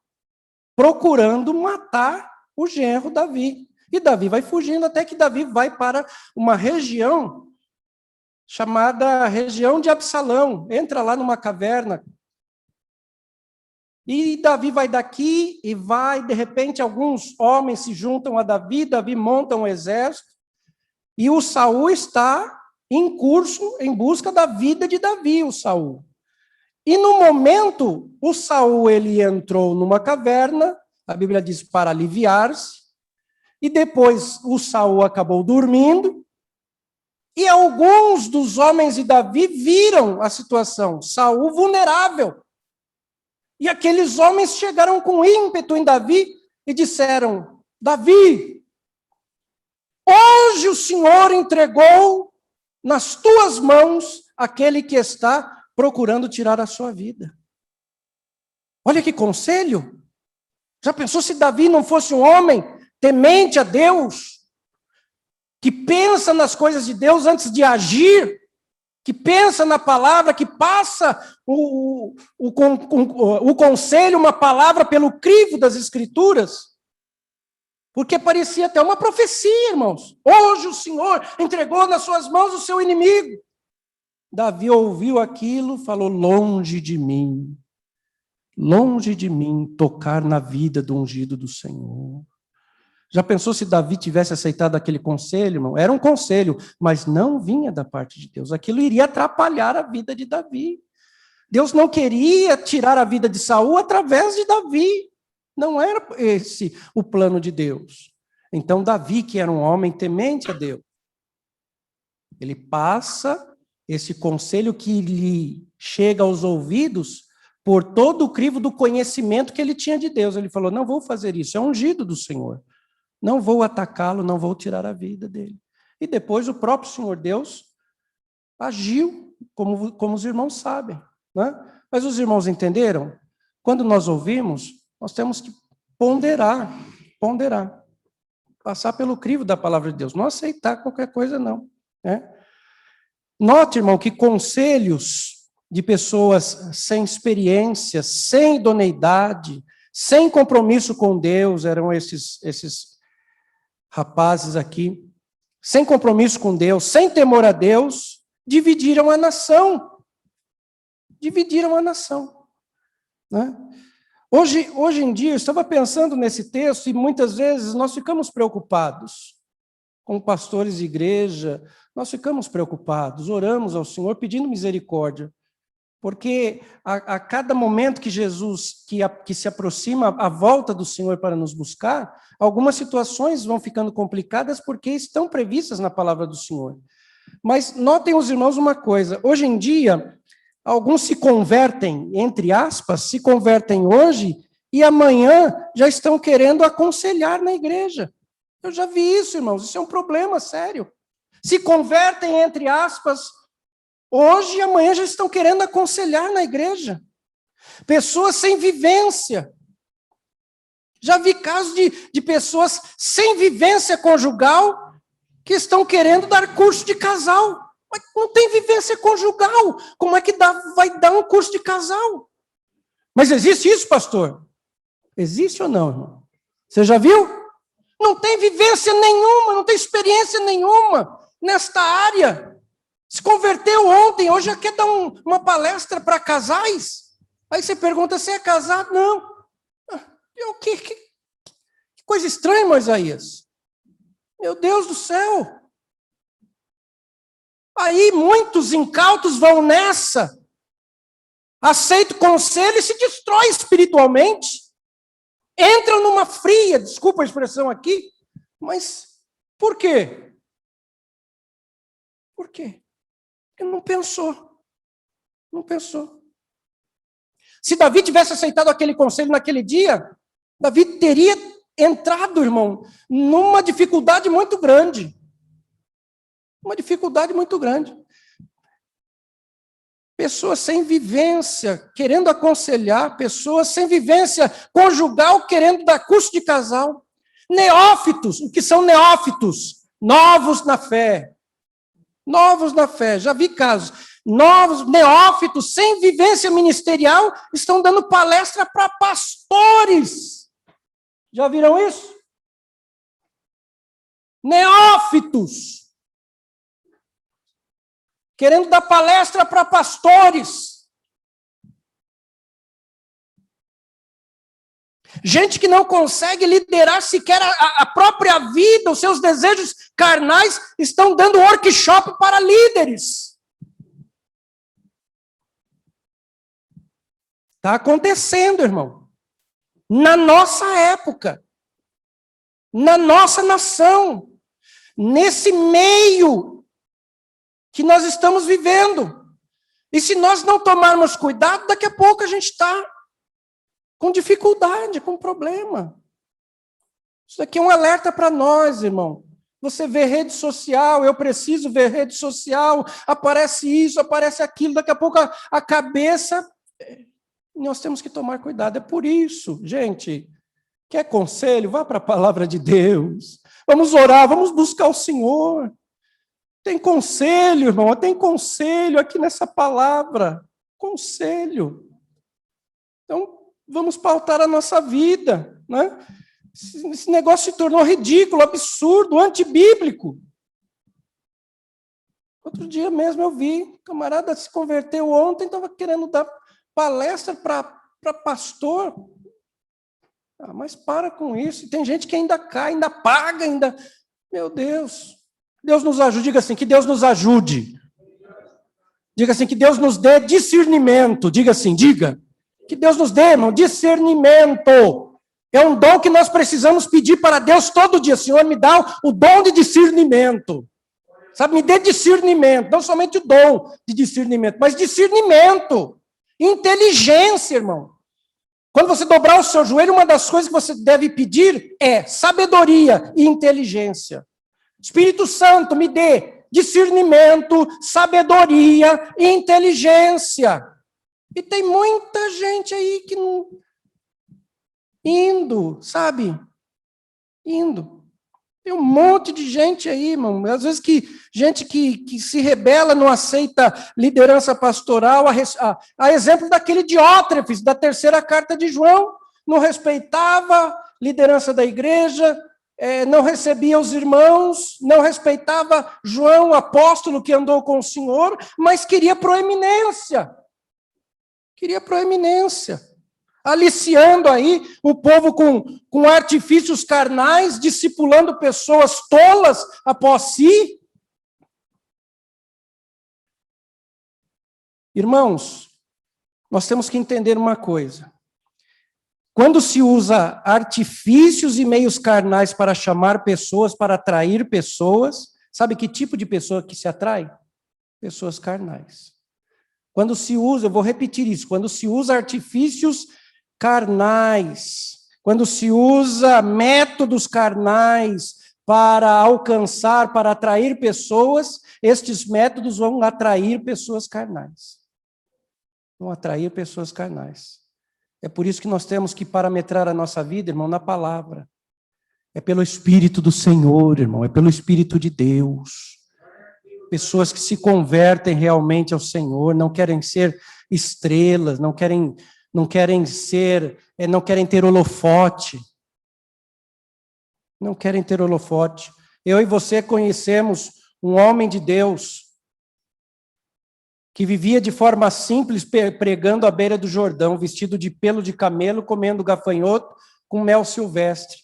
procurando matar o genro Davi. E Davi vai fugindo até que Davi vai para uma região chamada região de Absalão. Entra lá numa caverna. E Davi vai daqui e vai, de repente, alguns homens se juntam a Davi, Davi monta um exército, e o Saul está em curso em busca da vida de Davi, o Saul. E no momento, o Saul ele entrou numa caverna, a Bíblia diz para aliviar-se, e depois o Saul acabou dormindo, e alguns dos homens de Davi viram a situação, Saul vulnerável. E aqueles homens chegaram com ímpeto em Davi e disseram, Davi, hoje o Senhor entregou nas tuas mãos aquele que está procurando tirar a sua vida. Olha que conselho. Já pensou se Davi não fosse um homem temente a Deus, que pensa nas coisas de Deus antes de agir, que pensa na palavra, que passa o conselho, uma palavra pelo crivo das Escrituras? Porque parecia até uma profecia, irmãos. Hoje o Senhor entregou nas suas mãos o seu inimigo. Davi ouviu aquilo, falou: longe de mim tocar na vida do ungido do Senhor. Já pensou se Davi tivesse aceitado aquele conselho, irmão? Era um conselho, mas não vinha da parte de Deus. Aquilo iria atrapalhar a vida de Davi. Deus não queria tirar a vida de Saul através de Davi. Não era esse o plano de Deus. Então, Davi, que era um homem temente a Deus, ele passa esse conselho que lhe chega aos ouvidos por todo o crivo do conhecimento que ele tinha de Deus. Ele falou: não vou fazer isso, é ungido do Senhor. Não vou atacá-lo, não vou tirar a vida dele. E depois o próprio Senhor Deus agiu, como os irmãos sabem. Né? Mas os irmãos entenderam? Quando nós ouvimos, nós temos que ponderar. Passar pelo crivo da palavra de Deus. Não aceitar qualquer coisa, não. Né? Note, irmão, que conselhos de pessoas sem experiência, sem idoneidade, sem compromisso com Deus, eram esses rapazes aqui, sem compromisso com Deus, sem temor a Deus, dividiram a nação. Né? Hoje em dia, eu estava pensando nesse texto, e muitas vezes nós ficamos preocupados, como pastores de igreja, nós ficamos preocupados, oramos ao Senhor pedindo misericórdia, porque a cada momento que Jesus, que se aproxima a volta do Senhor para nos buscar, algumas situações vão ficando complicadas porque estão previstas na palavra do Senhor. Mas notem os irmãos uma coisa, hoje em dia, alguns se convertem, entre aspas, se convertem hoje e amanhã já estão querendo aconselhar na igreja. Eu já vi isso, irmãos, isso é um problema sério. Se convertem, entre aspas, hoje e amanhã já estão querendo aconselhar na igreja. Pessoas sem vivência. Já vi casos de pessoas sem vivência conjugal que estão querendo dar curso de casal. Mas não tem vivência conjugal. Como é que vai dar um curso de casal? Mas existe isso, pastor? Existe ou não, irmão? Você já viu? Não tem vivência nenhuma, não tem experiência nenhuma nesta área. Se converteu ontem, hoje já quer dar uma palestra para casais. Aí você pergunta: você é casado? Não. Que coisa estranha, irmão Isaías. Meu Deus do céu. Aí muitos incautos vão nessa, aceitam o conselho e se destrói espiritualmente. Entram numa fria, desculpa a expressão aqui, mas por quê? Por quê? Porque não pensou. Não pensou. Se Davi tivesse aceitado aquele conselho naquele dia, Davi teria entrado, irmão, numa dificuldade muito grande. Uma dificuldade muito grande. Pessoas sem vivência, querendo aconselhar, pessoas sem vivência conjugal, querendo dar curso de casal. Neófitos, o que são neófitos? Novos na fé. Novos na fé, já vi casos. Novos, neófitos, sem vivência ministerial, estão dando palestra para pastores. Já viram isso? Neófitos. Querendo dar palestra para pastores. Gente que não consegue liderar sequer a própria vida, os seus desejos carnais, estão dando workshop para líderes. Está acontecendo, irmão. Na nossa época. Na nossa nação. Nesse meio que nós estamos vivendo. E se nós não tomarmos cuidado, daqui a pouco a gente está com dificuldade, com problema. Isso aqui é um alerta para nós, irmão. Você vê rede social, eu preciso ver rede social, aparece isso, aparece aquilo, daqui a pouco a cabeça... Nós temos que tomar cuidado. É por isso, gente, quer conselho? Vá para a palavra de Deus. Vamos orar, vamos buscar o Senhor. Tem conselho, irmão, tem conselho aqui nessa palavra. Conselho. Então, vamos pautar a nossa vida, né? Esse negócio se tornou ridículo, absurdo, antibíblico. Outro dia mesmo eu vi, um camarada se converteu ontem, estava querendo dar palestra para pastor. Mas para com isso. E tem gente que ainda cai, ainda paga, ainda... Meu Deus. Deus nos ajude. Diga assim, que Deus nos ajude. Diga assim, que Deus nos dê discernimento. Diga assim, diga. Que Deus nos dê, irmão, discernimento. É um dom que nós precisamos pedir para Deus todo dia. Senhor, me dá o dom de discernimento. Sabe, me dê discernimento. Não somente o dom de discernimento, mas discernimento. Inteligência, irmão. Quando você dobrar o seu joelho, uma das coisas que você deve pedir é sabedoria e inteligência. Espírito Santo, me dê discernimento, sabedoria e inteligência. E tem muita gente aí que não... Indo, sabe? Indo. Tem um monte de gente aí, irmão. Às vezes gente que se rebela, não aceita liderança pastoral, a exemplo daquele Diótrefes, da terceira carta de João, não respeitava liderança da igreja, não recebia os irmãos, não respeitava João, o apóstolo que andou com o Senhor, mas queria proeminência. Queria proeminência. Aliciando aí o povo com artifícios carnais, discipulando pessoas tolas após si. Irmãos, nós temos que entender uma coisa. Quando se usa artifícios e meios carnais para chamar pessoas, para atrair pessoas, sabe que tipo de pessoa que se atrai? Pessoas carnais. Quando se usa, eu vou repetir isso, quando se usa artifícios carnais, quando se usa métodos carnais para alcançar, para atrair pessoas, estes métodos vão atrair pessoas carnais. Vão atrair pessoas carnais. É por isso que nós temos que parametrar a nossa vida, irmão, na palavra. É pelo Espírito do Senhor, irmão, é pelo Espírito de Deus. Pessoas que se convertem realmente ao Senhor, não querem ser estrelas, não querem ter holofote. Não querem ter holofote. Eu e você conhecemos um homem de Deus que vivia de forma simples, pregando à beira do Jordão, vestido de pelo de camelo, comendo gafanhoto com mel silvestre.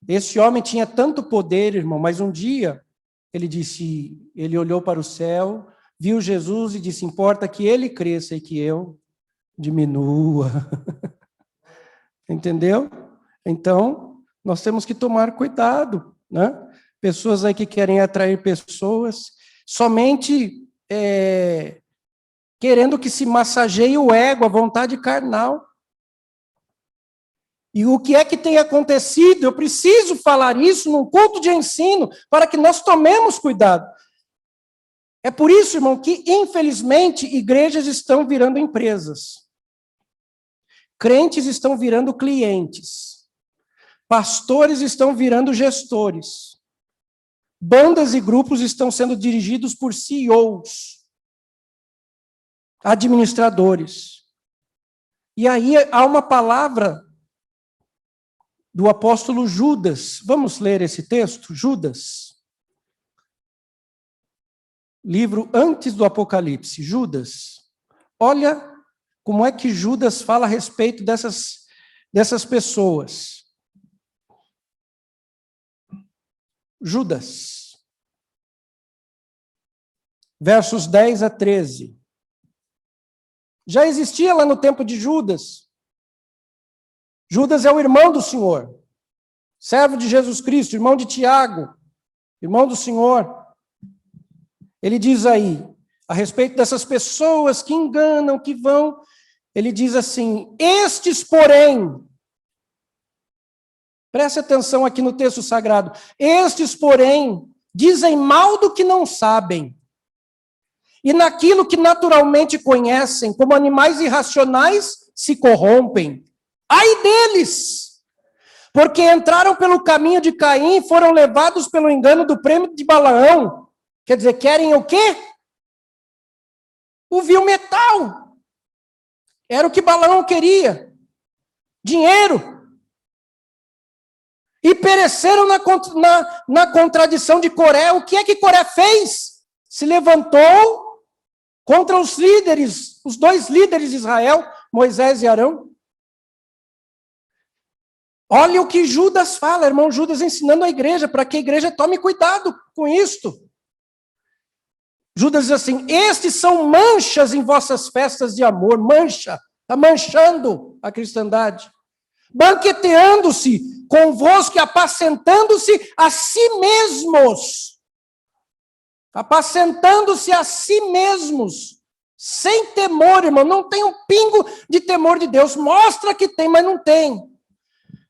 Esse homem tinha tanto poder, irmão, mas um dia ele olhou para o céu, viu Jesus e disse: importa que ele cresça e que eu diminua. Entendeu? Então, nós temos que tomar cuidado, né? Pessoas aí que querem atrair pessoas, somente querendo que se massageie o ego, a vontade carnal. E o que é que tem acontecido? Eu preciso falar isso num culto de ensino, para que nós tomemos cuidado. É por isso, irmão, que, infelizmente, igrejas estão virando empresas. Crentes estão virando clientes. Pastores estão virando gestores. Bandas e grupos estão sendo dirigidos por CEOs, administradores. E aí há uma palavra do apóstolo Judas. Vamos ler esse texto? Judas. Livro antes do Apocalipse. Judas. Olha como é que Judas fala a respeito dessas pessoas. Judas. Versos 10 a 13. Já existia lá no tempo de Judas. Judas é o irmão do Senhor, servo de Jesus Cristo, irmão de Tiago, irmão do Senhor. Ele diz aí, a respeito dessas pessoas que enganam, que vão, ele diz assim: estes, porém, preste atenção aqui no texto sagrado, estes, porém, dizem mal do que não sabem, e naquilo que naturalmente conhecem, como animais irracionais, se corrompem. Ai deles! Porque entraram pelo caminho de Caim e foram levados pelo engano do prêmio de Balaão. Quer dizer, querem o quê? O vil metal. Era o que Balaão queria. Dinheiro. E pereceram na contradição de Coré. O que é que Coré fez? Se levantou contra os líderes, os dois líderes de Israel, Moisés e Arão. Olha o que Judas fala, irmão Judas ensinando a igreja, para que a igreja tome cuidado com isto. Judas diz assim: estes são manchas em vossas festas de amor, mancha, está manchando a cristandade. Banqueteando-se convosco e apacentando-se a si mesmos. Apacentando-se a si mesmos. Sem temor, irmão, não tem um pingo de temor de Deus. Mostra que tem, mas não tem.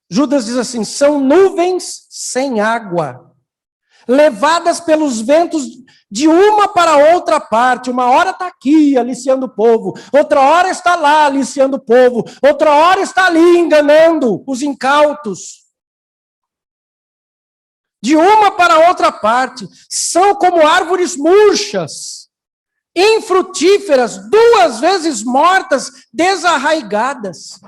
Judas diz assim: são nuvens sem água, levadas pelos ventos de uma para outra parte. Uma hora está aqui aliciando o povo, outra hora está lá aliciando o povo, outra hora está ali enganando os incautos. De uma para outra parte, são como árvores murchas, infrutíferas, 2 vezes mortas, desarraigadas.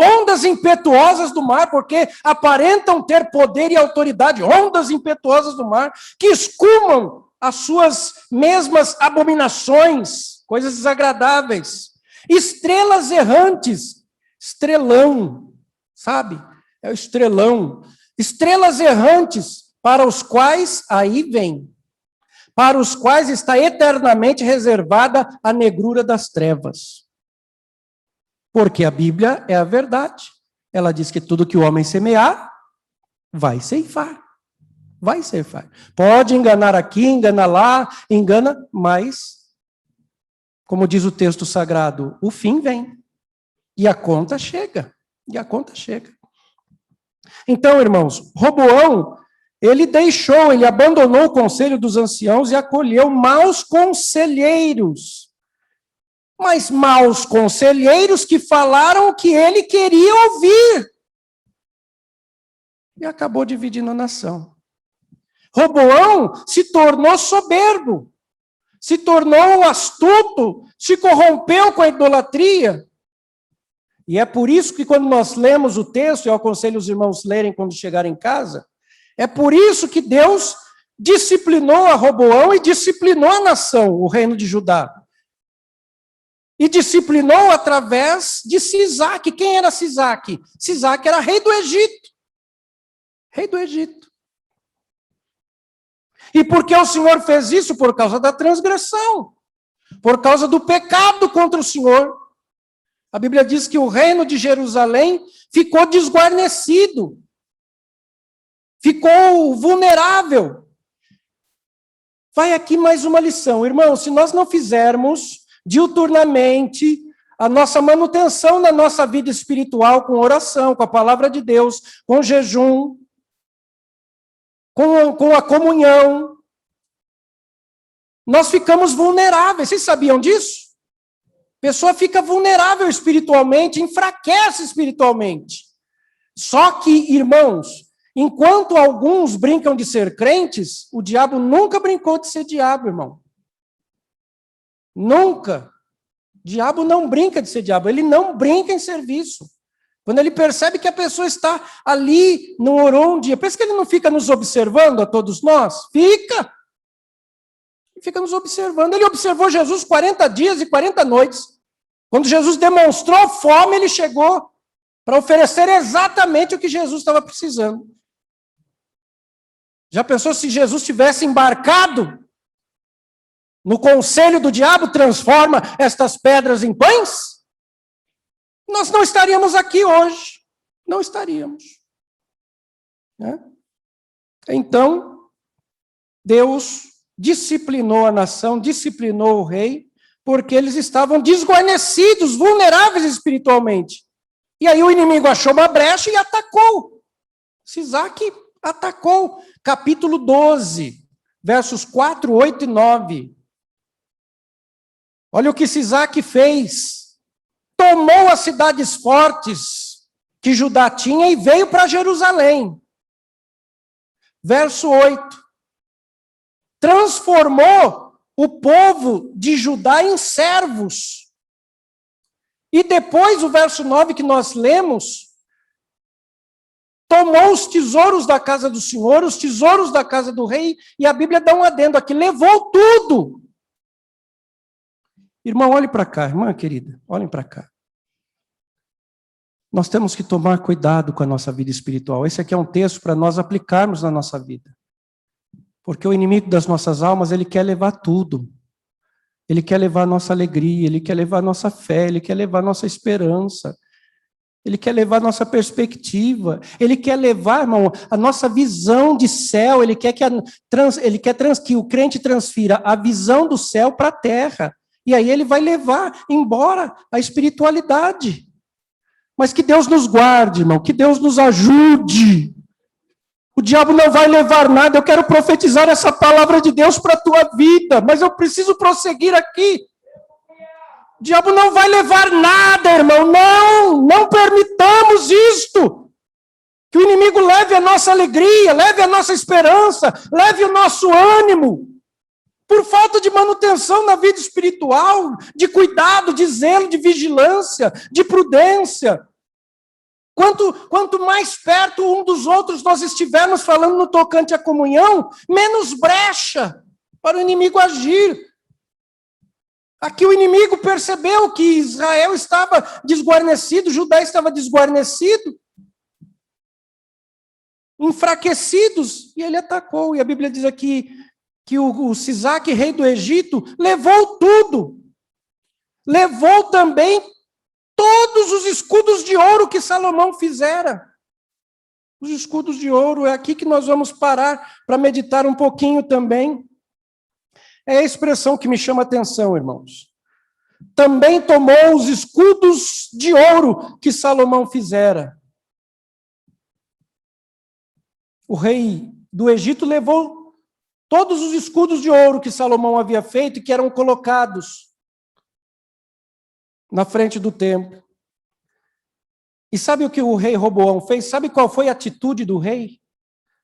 Ondas impetuosas do mar, porque aparentam ter poder e autoridade, ondas impetuosas do mar, que escumam as suas mesmas abominações, coisas desagradáveis. Estrelas errantes, estrelão, sabe? É o estrelão. Estrelas errantes, para os quais, aí vem, para os quais está eternamente reservada a negrura das trevas. Porque a Bíblia é a verdade. Ela diz que tudo que o homem semear, vai ceifar. Vai ceifar. Pode enganar aqui, enganar lá, engana, mas, como diz o texto sagrado, o fim vem. E a conta chega. E a conta chega. Então, irmãos, Roboão, ele abandonou o conselho dos anciãos e acolheu maus conselheiros. Mas maus conselheiros que falaram o que ele queria ouvir. E acabou dividindo a nação. Roboão se tornou soberbo, se tornou astuto, se corrompeu com a idolatria. E é por isso que quando nós lemos o texto, eu aconselho os irmãos lerem quando chegarem em casa, é por isso que Deus disciplinou a Roboão e disciplinou a nação, o reino de Judá. E disciplinou através de Sisaque. Quem era Sisaque? Sisaque era rei do Egito. Rei do Egito. E por que o Senhor fez isso? Por causa da transgressão. Por causa do pecado contra o Senhor. A Bíblia diz que o reino de Jerusalém ficou desguarnecido. Ficou vulnerável. Vai aqui mais uma lição. Irmão, se nós não fizermos diuturnamente a nossa manutenção na nossa vida espiritual, com oração, com a palavra de Deus, com jejum, com a comunhão, nós ficamos vulneráveis. Vocês sabiam disso? A pessoa fica vulnerável espiritualmente, enfraquece espiritualmente. Só que, irmãos, enquanto alguns brincam de ser crentes, o diabo nunca brincou de ser diabo, irmão. Nunca. O diabo não brinca de ser diabo, ele não brinca em serviço. Quando ele percebe que a pessoa está ali, não orou um dia, pensa que ele não fica nos observando a todos nós? Fica. Fica nos observando. Ele observou Jesus 40 dias e 40 noites. Quando Jesus demonstrou fome, ele chegou para oferecer exatamente o que Jesus estava precisando. Já pensou se Jesus tivesse embarcado no conselho do diabo, transforma estas pedras em pães? Nós não estaríamos aqui hoje. Não estaríamos. Né? Então, Deus disciplinou a nação, disciplinou o rei, porque eles estavam desguarnecidos, vulneráveis espiritualmente. E aí o inimigo achou uma brecha e atacou. Sisaque atacou. Capítulo 12, versos 4, 8 e 9. Olha o que Sisaque fez. Tomou as cidades fortes que Judá tinha e veio para Jerusalém. Verso 8. Transformou o povo de Judá em servos. E depois, o verso 9 que nós lemos, tomou os tesouros da casa do Senhor, os tesouros da casa do rei, e a Bíblia dá um adendo aqui, levou tudo. Irmão, olhe para cá, irmã querida, olhem para cá. Nós temos que tomar cuidado com a nossa vida espiritual. Esse aqui é um texto para nós aplicarmos na nossa vida. Porque o inimigo das nossas almas, ele quer levar tudo. Ele quer levar a nossa alegria, ele quer levar a nossa fé, ele quer levar a nossa esperança. Ele quer levar a nossa perspectiva, ele quer levar, irmão, a nossa visão de céu, ele quer que o crente transfira a visão do céu para a terra. E aí ele vai levar embora a espiritualidade. Mas que Deus nos guarde, irmão, que Deus nos ajude. O diabo não vai levar nada, eu quero profetizar essa palavra de Deus para a tua vida, mas eu preciso prosseguir aqui. O diabo não vai levar nada, irmão, não permitamos isto. Que o inimigo leve a nossa alegria, leve a nossa esperança, leve o nosso ânimo. Por falta de manutenção na vida espiritual, de cuidado, de zelo, de vigilância, de prudência. Quanto mais perto um dos outros nós estivermos falando no tocante à comunhão, menos brecha para o inimigo agir. Aqui o inimigo percebeu que Israel estava desguarnecido, Judá estava desguarnecido, enfraquecidos, e ele atacou. E a Bíblia diz aqui que o Sisaque, rei do Egito, levou tudo. Levou também todos os escudos de ouro que Salomão fizera. Os escudos de ouro, é aqui que nós vamos parar para meditar um pouquinho também. É a expressão que me chama a atenção, irmãos. Também tomou os escudos de ouro que Salomão fizera. O rei do Egito levou todos os escudos de ouro que Salomão havia feito e que eram colocados na frente do templo. E sabe o que o rei Roboão fez? Sabe qual foi a atitude do rei?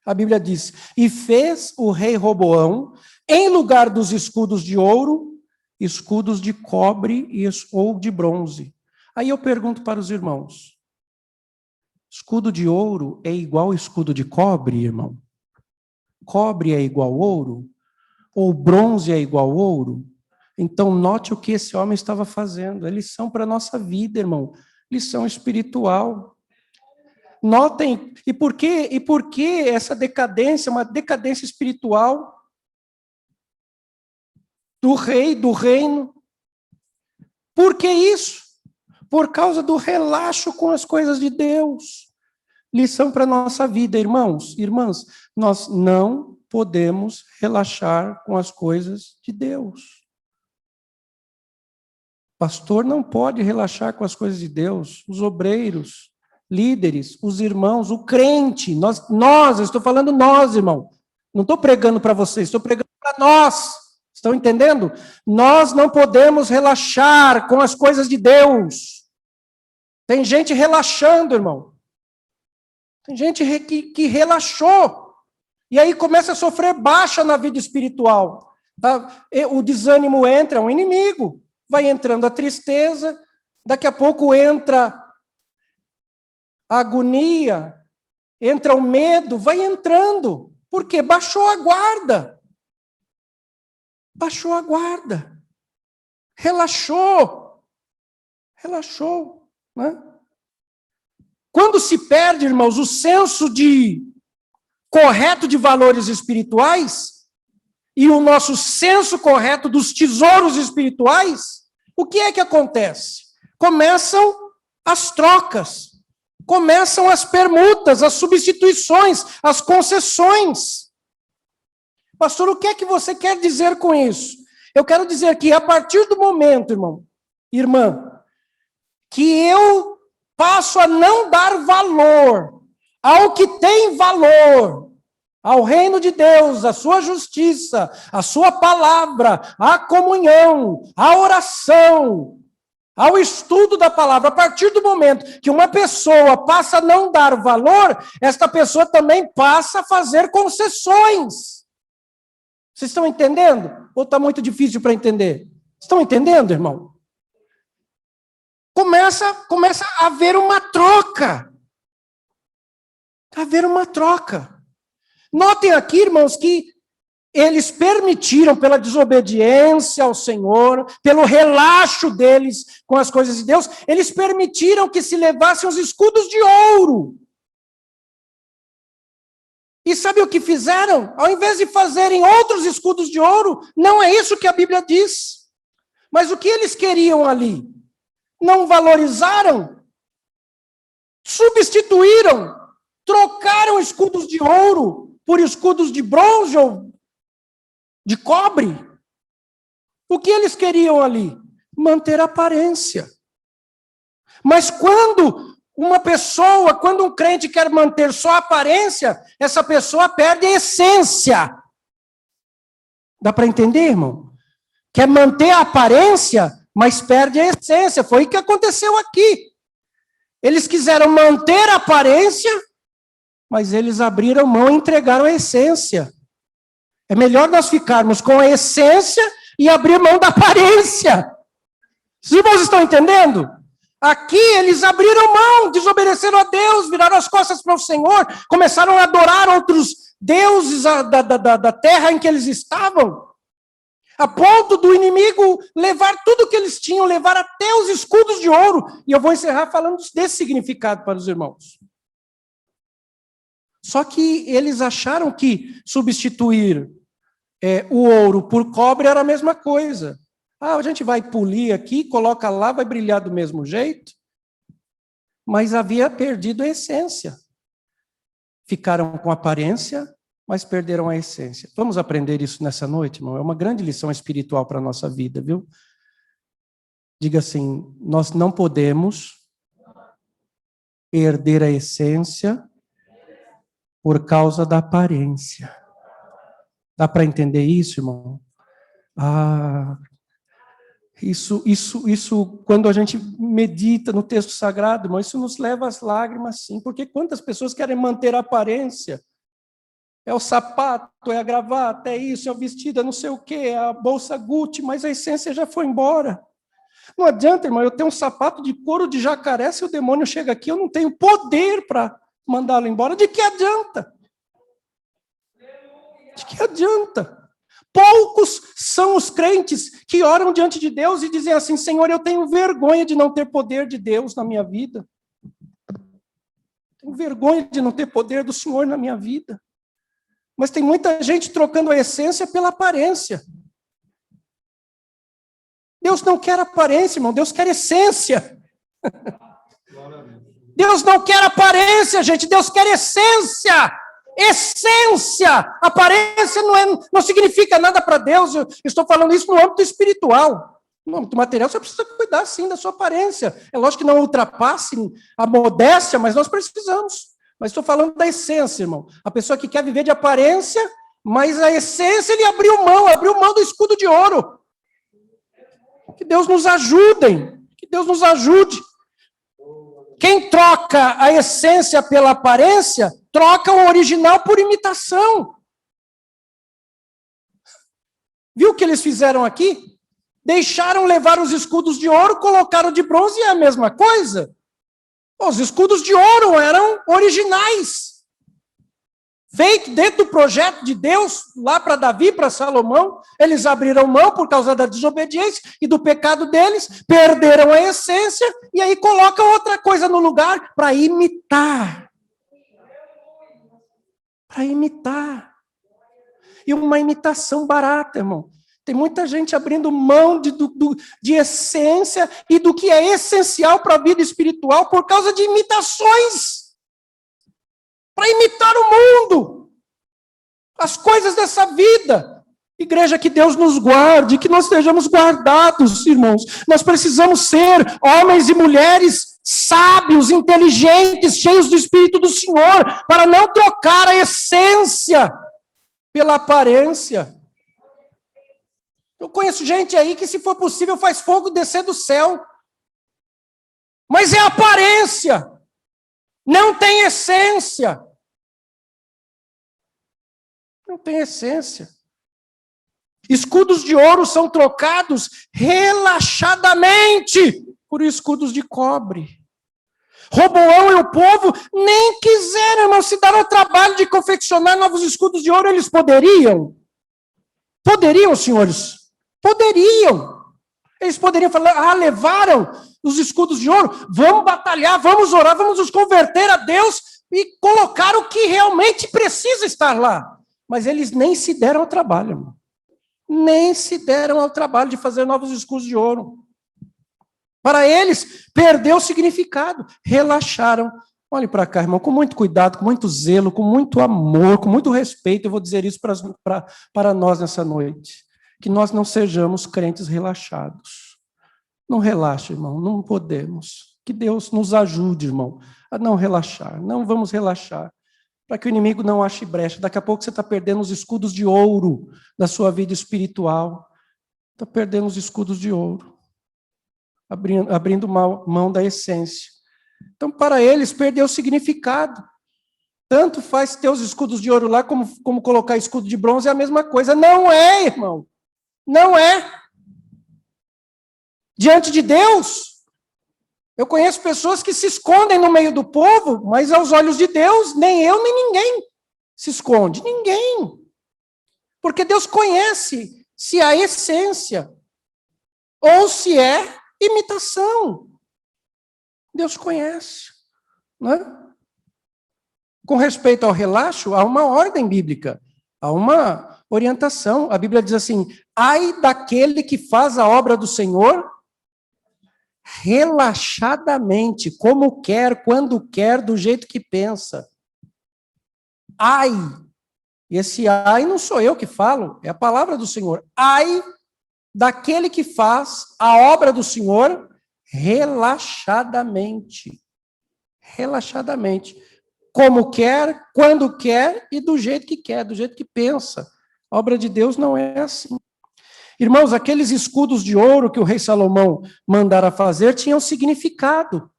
A Bíblia diz, e fez o rei Roboão, em lugar dos escudos de ouro, escudos de cobre ou de bronze. Aí eu pergunto para os irmãos, escudo de ouro é igual escudo de cobre, irmão? Cobre é igual ouro? Ou bronze é igual ouro? Então, note o que esse homem estava fazendo. É lição para a nossa vida, irmão. Lição espiritual. Notem, e por que essa decadência, uma decadência espiritual do rei, do reino? Por que isso? Por causa do relaxo com as coisas de Deus. Lição para a nossa vida, irmãos, irmãs, nós não podemos relaxar com as coisas de Deus. Pastor não pode relaxar com as coisas de Deus, os obreiros, líderes, os irmãos, o crente, nós, eu estou falando nós, irmão, não estou pregando para vocês, estou pregando para nós, estão entendendo? Nós não podemos relaxar com as coisas de Deus. Tem gente relaxando, irmão. Tem gente que relaxou, e aí começa a sofrer baixa na vida espiritual. Tá? O desânimo entra, é um inimigo. Vai entrando a tristeza, daqui a pouco entra a agonia, entra o medo, vai entrando. Por quê? Baixou a guarda. Baixou a guarda. Relaxou. Relaxou, né? Quando se perde, irmãos, o senso correto de valores espirituais e o nosso senso correto dos tesouros espirituais, o que é que acontece? Começam as trocas, começam as permutas, as substituições, as concessões. Pastor, o que é que você quer dizer com isso? Eu quero dizer que a partir do momento, irmão, irmã, que eu passo a não dar valor ao que tem valor, ao reino de Deus, à sua justiça, à sua palavra, à comunhão, à oração, ao estudo da palavra. A partir do momento que uma pessoa passa a não dar valor, esta pessoa também passa a fazer concessões. Vocês estão entendendo? Ou está muito difícil para entender? Estão entendendo, irmão? Começa a haver uma troca. Haver uma troca. Notem aqui, irmãos, que eles permitiram, pela desobediência ao Senhor, pelo relaxo deles com as coisas de Deus, eles permitiram que se levassem os escudos de ouro. E sabe o que fizeram? Ao invés de fazerem outros escudos de ouro, não é isso que a Bíblia diz. Mas o que eles queriam ali? Não valorizaram, substituíram, trocaram escudos de ouro por escudos de bronze ou de cobre. O que eles queriam ali? Manter a aparência. Mas quando quando um crente quer manter só a aparência, essa pessoa perde a essência. Dá para entender, irmão? Quer manter a aparência, mas perde a essência. Foi o que aconteceu aqui. Eles quiseram manter a aparência, mas eles abriram mão e entregaram a essência. É melhor nós ficarmos com a essência e abrir mão da aparência. Os irmãos estão entendendo? Aqui eles abriram mão, desobedeceram a Deus, viraram as costas para o Senhor, começaram a adorar outros deuses da terra em que eles estavam, a ponto do inimigo levar tudo que eles tinham, levar até os escudos de ouro. E eu vou encerrar falando desse significado para os irmãos. Só que eles acharam que substituir o ouro por cobre era a mesma coisa. A gente vai polir aqui, coloca lá, vai brilhar do mesmo jeito. Mas havia perdido a essência. Ficaram com aparência, mas perderam a essência. Vamos aprender isso nessa noite, irmão? É uma grande lição espiritual para a nossa vida, viu? Diga assim, nós não podemos perder a essência por causa da aparência. Dá para entender isso, irmão? Isso, quando a gente medita no texto sagrado, irmão, isso nos leva às lágrimas, sim, porque quantas pessoas querem manter a aparência? É o sapato, é a gravata, é isso, é o vestido, é não sei o quê, é a bolsa Gucci, mas a essência já foi embora. Não adianta, irmão, eu tenho um sapato de couro de jacaré, se o demônio chega aqui, eu não tenho poder para mandá-lo embora. De que adianta? De que adianta? Poucos são os crentes que oram diante de Deus e dizem assim, Senhor, eu tenho vergonha de não ter poder de Deus na minha vida. Tenho vergonha de não ter poder do Senhor na minha vida. Mas tem muita gente trocando a essência pela aparência. Deus não quer aparência, irmão, Deus quer essência. Deus não quer aparência, gente, Deus quer essência. Essência! Aparência não significa nada para Deus. Eu estou falando isso no âmbito espiritual. No âmbito material, você precisa cuidar, sim, da sua aparência. É lógico que não ultrapasse a modéstia, mas nós precisamos. Mas estou falando da essência, irmão. A pessoa que quer viver de aparência, mas a essência ele abriu mão do escudo de ouro. Que Deus nos ajude, que Deus nos ajude. Quem troca a essência pela aparência, troca o original por imitação. Viu o que eles fizeram aqui? Deixaram levar os escudos de ouro, colocaram de bronze e é a mesma coisa. Os escudos de ouro eram originais. Feito dentro do projeto de Deus, lá para Davi, para Salomão, eles abriram mão por causa da desobediência e do pecado deles, perderam a essência e aí colocam outra coisa no lugar para imitar. Para imitar. E uma imitação barata, irmão. Tem muita gente abrindo mão de essência e do que é essencial para a vida espiritual por causa de imitações. Para imitar o mundo. As coisas dessa vida. Igreja, que Deus nos guarde, que nós estejamos guardados, irmãos. Nós precisamos ser homens e mulheres sábios, inteligentes, cheios do Espírito do Senhor, para não trocar a essência pela aparência. Eu conheço gente aí que, se for possível, faz fogo descer do céu. Mas é aparência. Não tem essência. Não tem essência. Escudos de ouro são trocados relaxadamente por escudos de cobre. Roboão e o povo nem quiseram, irmão, se dar ao trabalho de confeccionar novos escudos de ouro. Eles poderiam? Poderiam, senhores? Poderiam. Eles poderiam falar, levaram os escudos de ouro, vamos batalhar, vamos orar, vamos nos converter a Deus e colocar o que realmente precisa estar lá. Mas eles nem se deram ao trabalho, irmão. Nem se deram ao trabalho de fazer novos escudos de ouro. Para eles, perdeu o significado. Relaxaram. Olhe para cá, irmão, com muito cuidado, com muito zelo, com muito amor, com muito respeito, eu vou dizer isso para nós nessa noite. Que nós não sejamos crentes relaxados. Não relaxe, irmão, não podemos. Que Deus nos ajude, irmão, a não relaxar. Não vamos relaxar, para que o inimigo não ache brecha. Daqui a pouco você está perdendo os escudos de ouro da sua vida espiritual. Está perdendo os escudos de ouro. Abrindo mão da essência. Então, para eles, perdeu o significado. Tanto faz ter os escudos de ouro lá, como colocar escudo de bronze, é a mesma coisa. Não é, irmão. Não é. Diante de Deus, eu conheço pessoas que se escondem no meio do povo, mas aos olhos de Deus, nem eu, nem ninguém se esconde. Ninguém. Porque Deus conhece se há essência ou se é imitação. Deus conhece. Não é? Com respeito ao relaxo, há uma ordem bíblica, há uma orientação. A Bíblia diz assim, ai daquele que faz a obra do Senhor relaxadamente, como quer, quando quer, do jeito que pensa. Ai, e esse ai não sou eu que falo, é a palavra do Senhor. Ai daquele que faz a obra do Senhor relaxadamente. Relaxadamente. Como quer, quando quer e do jeito que quer, do jeito que pensa. A obra de Deus não é assim. Irmãos, aqueles escudos de ouro que o rei Salomão mandara fazer tinham significado.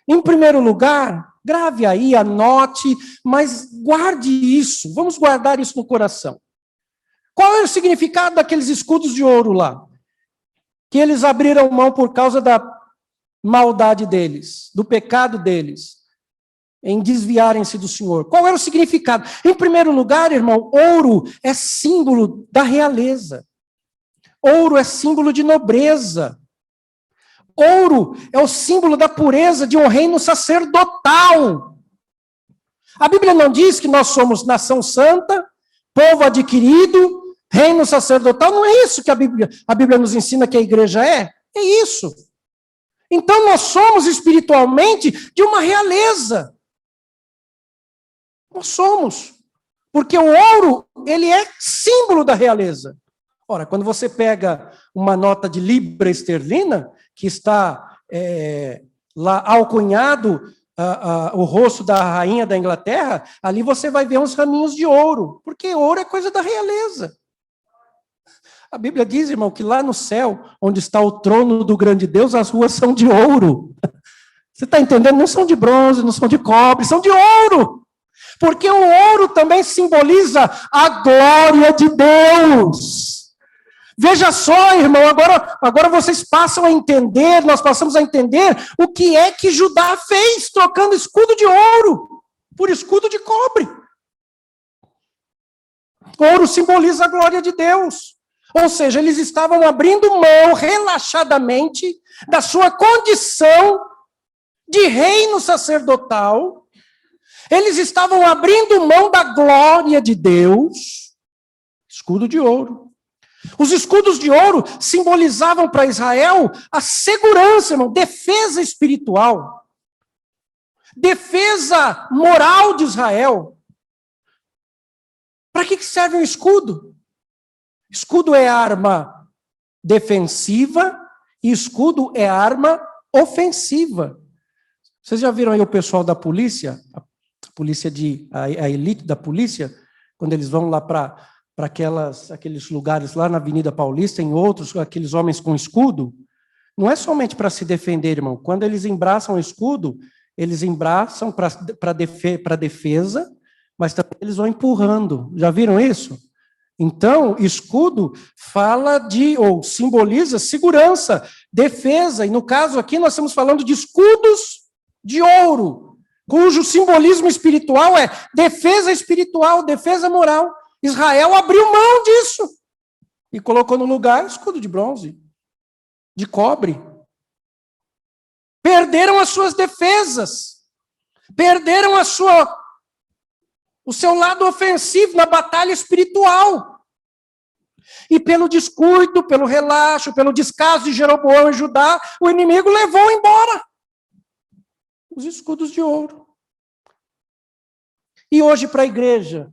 Em primeiro lugar, grave aí, anote, mas guarde isso, vamos guardar isso no coração. Qual é o significado daqueles escudos de ouro lá? Que eles abriram mão por causa da maldade deles, do pecado deles, em desviarem-se do Senhor. Qual era o significado? Em primeiro lugar, irmão, ouro é símbolo da realeza. Ouro é símbolo de nobreza. Ouro é o símbolo da pureza de um reino sacerdotal. A Bíblia não diz que nós somos nação santa, povo adquirido, reino sacerdotal. Não é isso que a Bíblia nos ensina que a igreja é. É isso. Então nós somos espiritualmente de uma realeza. Nós somos. Porque o ouro, ele é símbolo da realeza. Ora, quando você pega uma nota de libra esterlina, que está lá alcunhado o rosto da rainha da Inglaterra, ali você vai ver uns raminhos de ouro, porque ouro é coisa da realeza. A Bíblia diz, irmão, que lá no céu, onde está o trono do grande Deus, as ruas são de ouro. Você está entendendo? Não são de bronze, não são de cobre, são de ouro. Porque o ouro também simboliza a glória de Deus. Veja só, irmão, agora vocês passam a entender, nós passamos a entender o que é que Judá fez, trocando escudo de ouro por escudo de cobre. Ouro simboliza a glória de Deus. Ou seja, eles estavam abrindo mão relaxadamente da sua condição de reino sacerdotal. Eles estavam abrindo mão da glória de Deus. Escudo de ouro. Os escudos de ouro simbolizavam para Israel a segurança, irmão, defesa espiritual, defesa moral de Israel. Para que serve um escudo? Escudo é arma defensiva e escudo é arma ofensiva. Vocês já viram aí o pessoal da polícia, a elite da polícia, quando eles vão lá para aqueles lugares lá na Avenida Paulista, em outros, aqueles homens com escudo? Não é somente para se defender, irmão. Quando eles embraçam o escudo, eles embraçam para defesa, mas também eles vão empurrando. Já viram isso? Então, escudo fala ou simboliza segurança, defesa, e no caso aqui nós estamos falando de escudos de ouro, cujo simbolismo espiritual é defesa espiritual, defesa moral. Israel abriu mão disso e colocou no lugar escudo de bronze, de cobre. Perderam as suas defesas, perderam o seu lado ofensivo na batalha espiritual. E pelo descuido, pelo relaxo, pelo descaso de Jeroboão e Judá, o inimigo levou embora os escudos de ouro. E hoje para a igreja,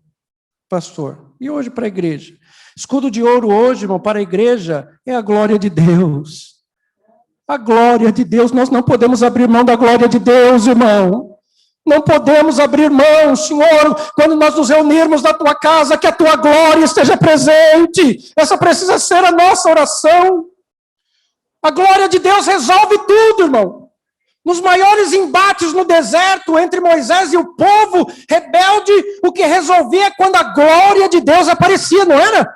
pastor, e hoje para a igreja? Escudo de ouro hoje, irmão, para a igreja é a glória de Deus. A glória de Deus, nós não podemos abrir mão da glória de Deus, irmão. Não podemos abrir mão, Senhor, quando nós nos reunirmos na tua casa, que a tua glória esteja presente. Essa precisa ser a nossa oração. A glória de Deus resolve tudo, irmão. Nos maiores embates no deserto, entre Moisés e o povo rebelde, o que resolvia é quando a glória de Deus aparecia, não era?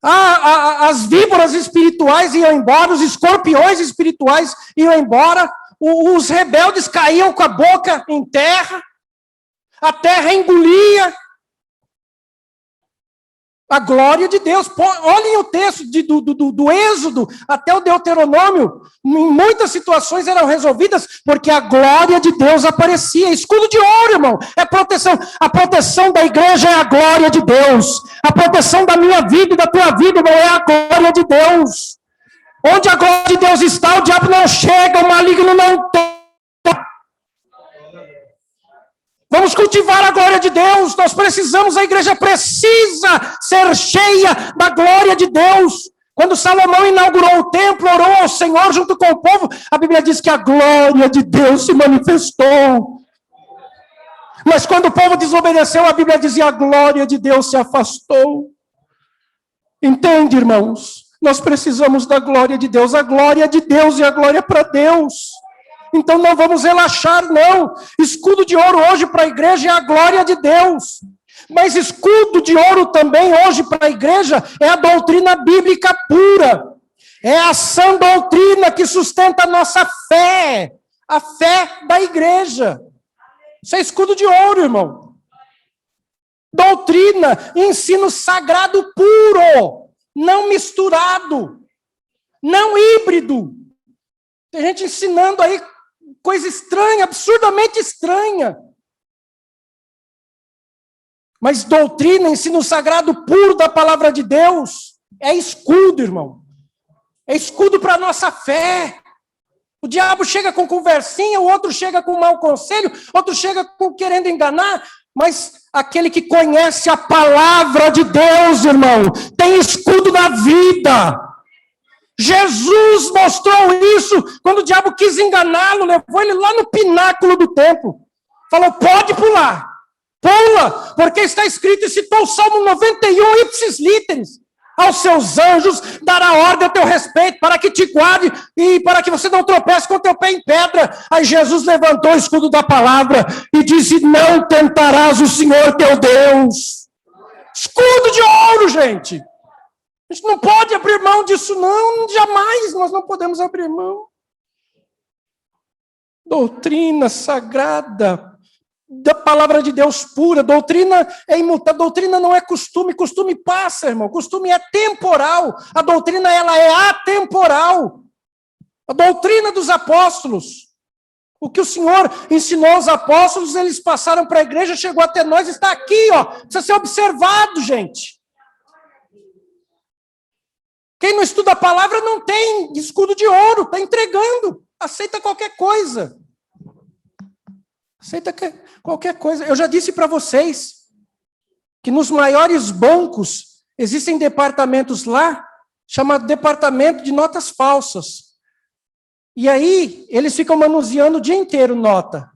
As víboras espirituais iam embora, os escorpiões espirituais iam embora, os rebeldes caíam com a boca em terra, a terra engolia a glória de Deus. Olhem o texto do Êxodo até o Deuteronômio, em muitas situações eram resolvidas porque a glória de Deus aparecia. Escudo de ouro, irmão, é proteção. A proteção da igreja é a glória de Deus. A proteção da minha vida e da tua vida não é a glória de Deus. Onde a glória de Deus está, o diabo não chega, o maligno não toca. Vamos cultivar a glória de Deus. Nós precisamos, a igreja precisa ser cheia da glória de Deus. Quando Salomão inaugurou o templo, orou ao Senhor junto com o povo, a Bíblia diz que a glória de Deus se manifestou. Mas quando o povo desobedeceu, a Bíblia dizia a glória de Deus se afastou. Entende, irmãos? Nós precisamos da glória de Deus. A glória de Deus e a glória para Deus. Então não vamos relaxar, não. Escudo de ouro hoje para a igreja é a glória de Deus. Mas escudo de ouro também hoje para a igreja é a doutrina bíblica pura. É a sã doutrina que sustenta a nossa fé. A fé da igreja. Isso é escudo de ouro, irmão. Doutrina, ensino sagrado puro. Não misturado. Não híbrido. Tem gente ensinando aí coisa estranha, absurdamente estranha. Mas doutrina, ensino sagrado puro da palavra de Deus, é escudo, irmão. É escudo para a nossa fé. O diabo chega com conversinha, o outro chega com mau conselho, outro chega querendo enganar, mas aquele que conhece a palavra de Deus, irmão, tem escudo na vida. Jesus mostrou isso quando o diabo quis enganá-lo, levou ele lá no pináculo do templo. Falou, pode pular, pula, porque está escrito e citou o Salmo 91, ipsis literis. Aos seus anjos dará ordem a teu respeito, para que te guarde e para que você não tropece com o teu pé em pedra. Aí Jesus levantou o escudo da palavra e disse, não tentarás o Senhor teu Deus. Escudo de ouro, gente. A gente não pode abrir mão disso, não. Jamais nós não podemos abrir mão. Doutrina sagrada, da palavra de Deus pura. Doutrina é imutável. Doutrina não é costume. Costume passa, irmão. Costume é temporal. A doutrina, ela é atemporal. A doutrina dos apóstolos. O que o Senhor ensinou aos apóstolos, eles passaram para a igreja, chegou até nós, está aqui, ó. Precisa ser observado, gente. Quem não estuda a palavra não tem escudo de ouro, está entregando, aceita qualquer coisa. Aceita qualquer coisa. Eu já disse para vocês que nos maiores bancos existem departamentos lá, chamado departamento de notas falsas. E aí, eles ficam manuseando o dia inteiro nota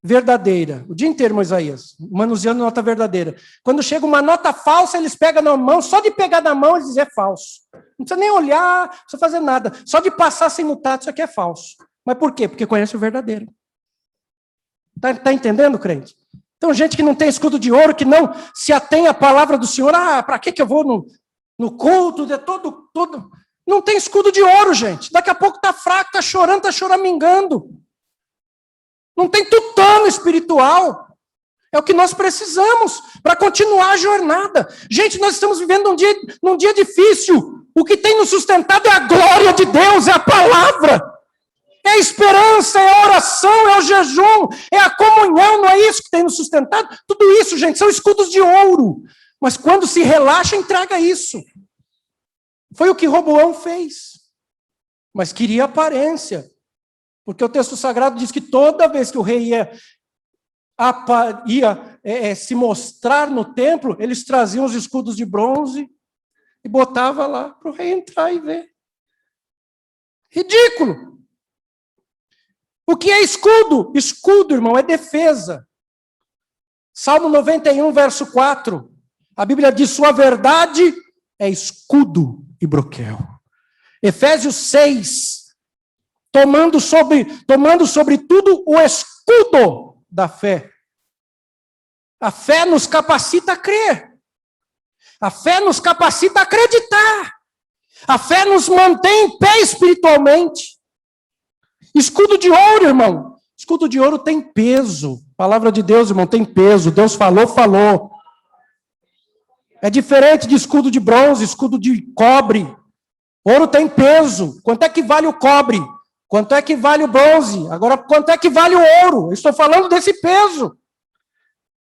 verdadeira. O dia inteiro, Moisés, manuseando nota verdadeira. Quando chega uma nota falsa, eles pegam na mão, só de pegar na mão, eles dizem é falso. Não precisa nem olhar, não precisa fazer nada. Só de passar sem notar, isso aqui é falso. Mas por quê? Porque conhece o verdadeiro. Tá entendendo, crente? Então, gente que não tem escudo de ouro, que não se atém à palavra do Senhor, para que eu vou no culto, de todo... Não tem escudo de ouro, gente. Daqui a pouco está fraco, está chorando, está choramingando. Não tem tutano espiritual. É o que nós precisamos para continuar a jornada. Gente, nós estamos vivendo num dia difícil. O que tem nos sustentado é a glória de Deus, é a palavra. É a esperança, é a oração, é o jejum, é a comunhão, não é isso que tem nos sustentado? Tudo isso, gente, são escudos de ouro. Mas quando se relaxa, entrega isso. Foi o que Roboão fez. Mas queria aparência. Porque o texto sagrado diz que toda vez que o rei ia se mostrar no templo, eles traziam os escudos de bronze e botavam lá para o rei entrar e ver. Ridículo! O que é escudo? Escudo, irmão, é defesa. Salmo 91, verso 4. A Bíblia diz, sua verdade é escudo e broquel. Efésios 6, tomando sobre tudo o escudo da fé. A fé nos capacita a crer. A fé nos capacita a acreditar. A fé nos mantém em pé espiritualmente. Escudo de ouro, irmão. Escudo de ouro tem peso. Palavra de Deus, irmão, tem peso. Deus falou, falou. É diferente de escudo de bronze, escudo de cobre. Ouro tem peso. Quanto é que vale o cobre? Quanto é que vale o bronze? Agora, quanto é que vale o ouro? Eu estou falando desse peso.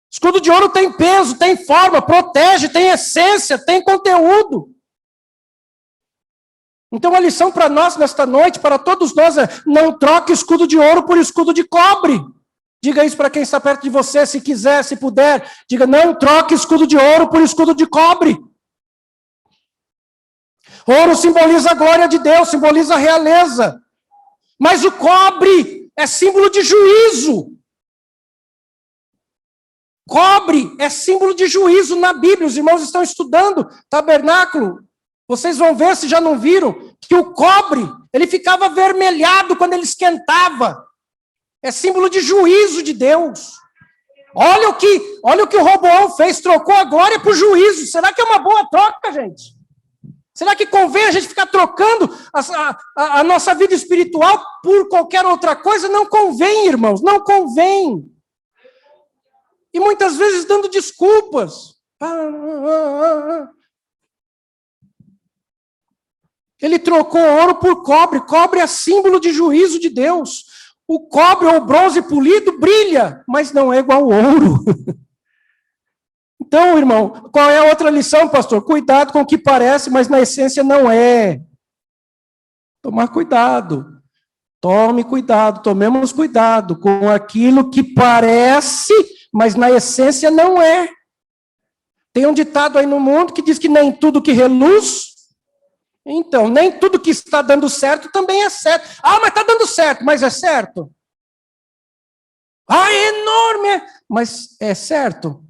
Escudo de ouro tem peso, tem forma, protege, tem essência, tem conteúdo. Então a lição para nós nesta noite, para todos nós, é não troque escudo de ouro por escudo de cobre. Diga isso para quem está perto de você, se quiser, se puder. Diga, não troque escudo de ouro por escudo de cobre. Ouro simboliza a glória de Deus, simboliza a realeza. Mas o cobre é símbolo de juízo. Cobre é símbolo de juízo na Bíblia. Os irmãos estão estudando tabernáculo. Vocês vão ver, se já não viram, que o cobre, ele ficava avermelhado quando ele esquentava. É símbolo de juízo de Deus. Olha o que o Roboão fez, trocou a glória por juízo. Será que é uma boa troca, gente? Será que convém a gente ficar trocando a nossa vida espiritual por qualquer outra coisa? Não convém, irmãos, não convém. E muitas vezes dando desculpas. Ele trocou ouro por cobre. Cobre é símbolo de juízo de Deus. O cobre ou o bronze polido brilha, mas não é igual ao ouro. Então, irmão, qual é a outra lição, pastor? Cuidado com o que parece, mas na essência não é. Tomar cuidado. Tome cuidado, tomemos cuidado com aquilo que parece, mas na essência não é. Tem um ditado aí no mundo que diz que nem tudo que reluz. Então, nem tudo que está dando certo também é certo. Ah, mas está dando certo, mas é certo? Ah, é enorme, mas é certo?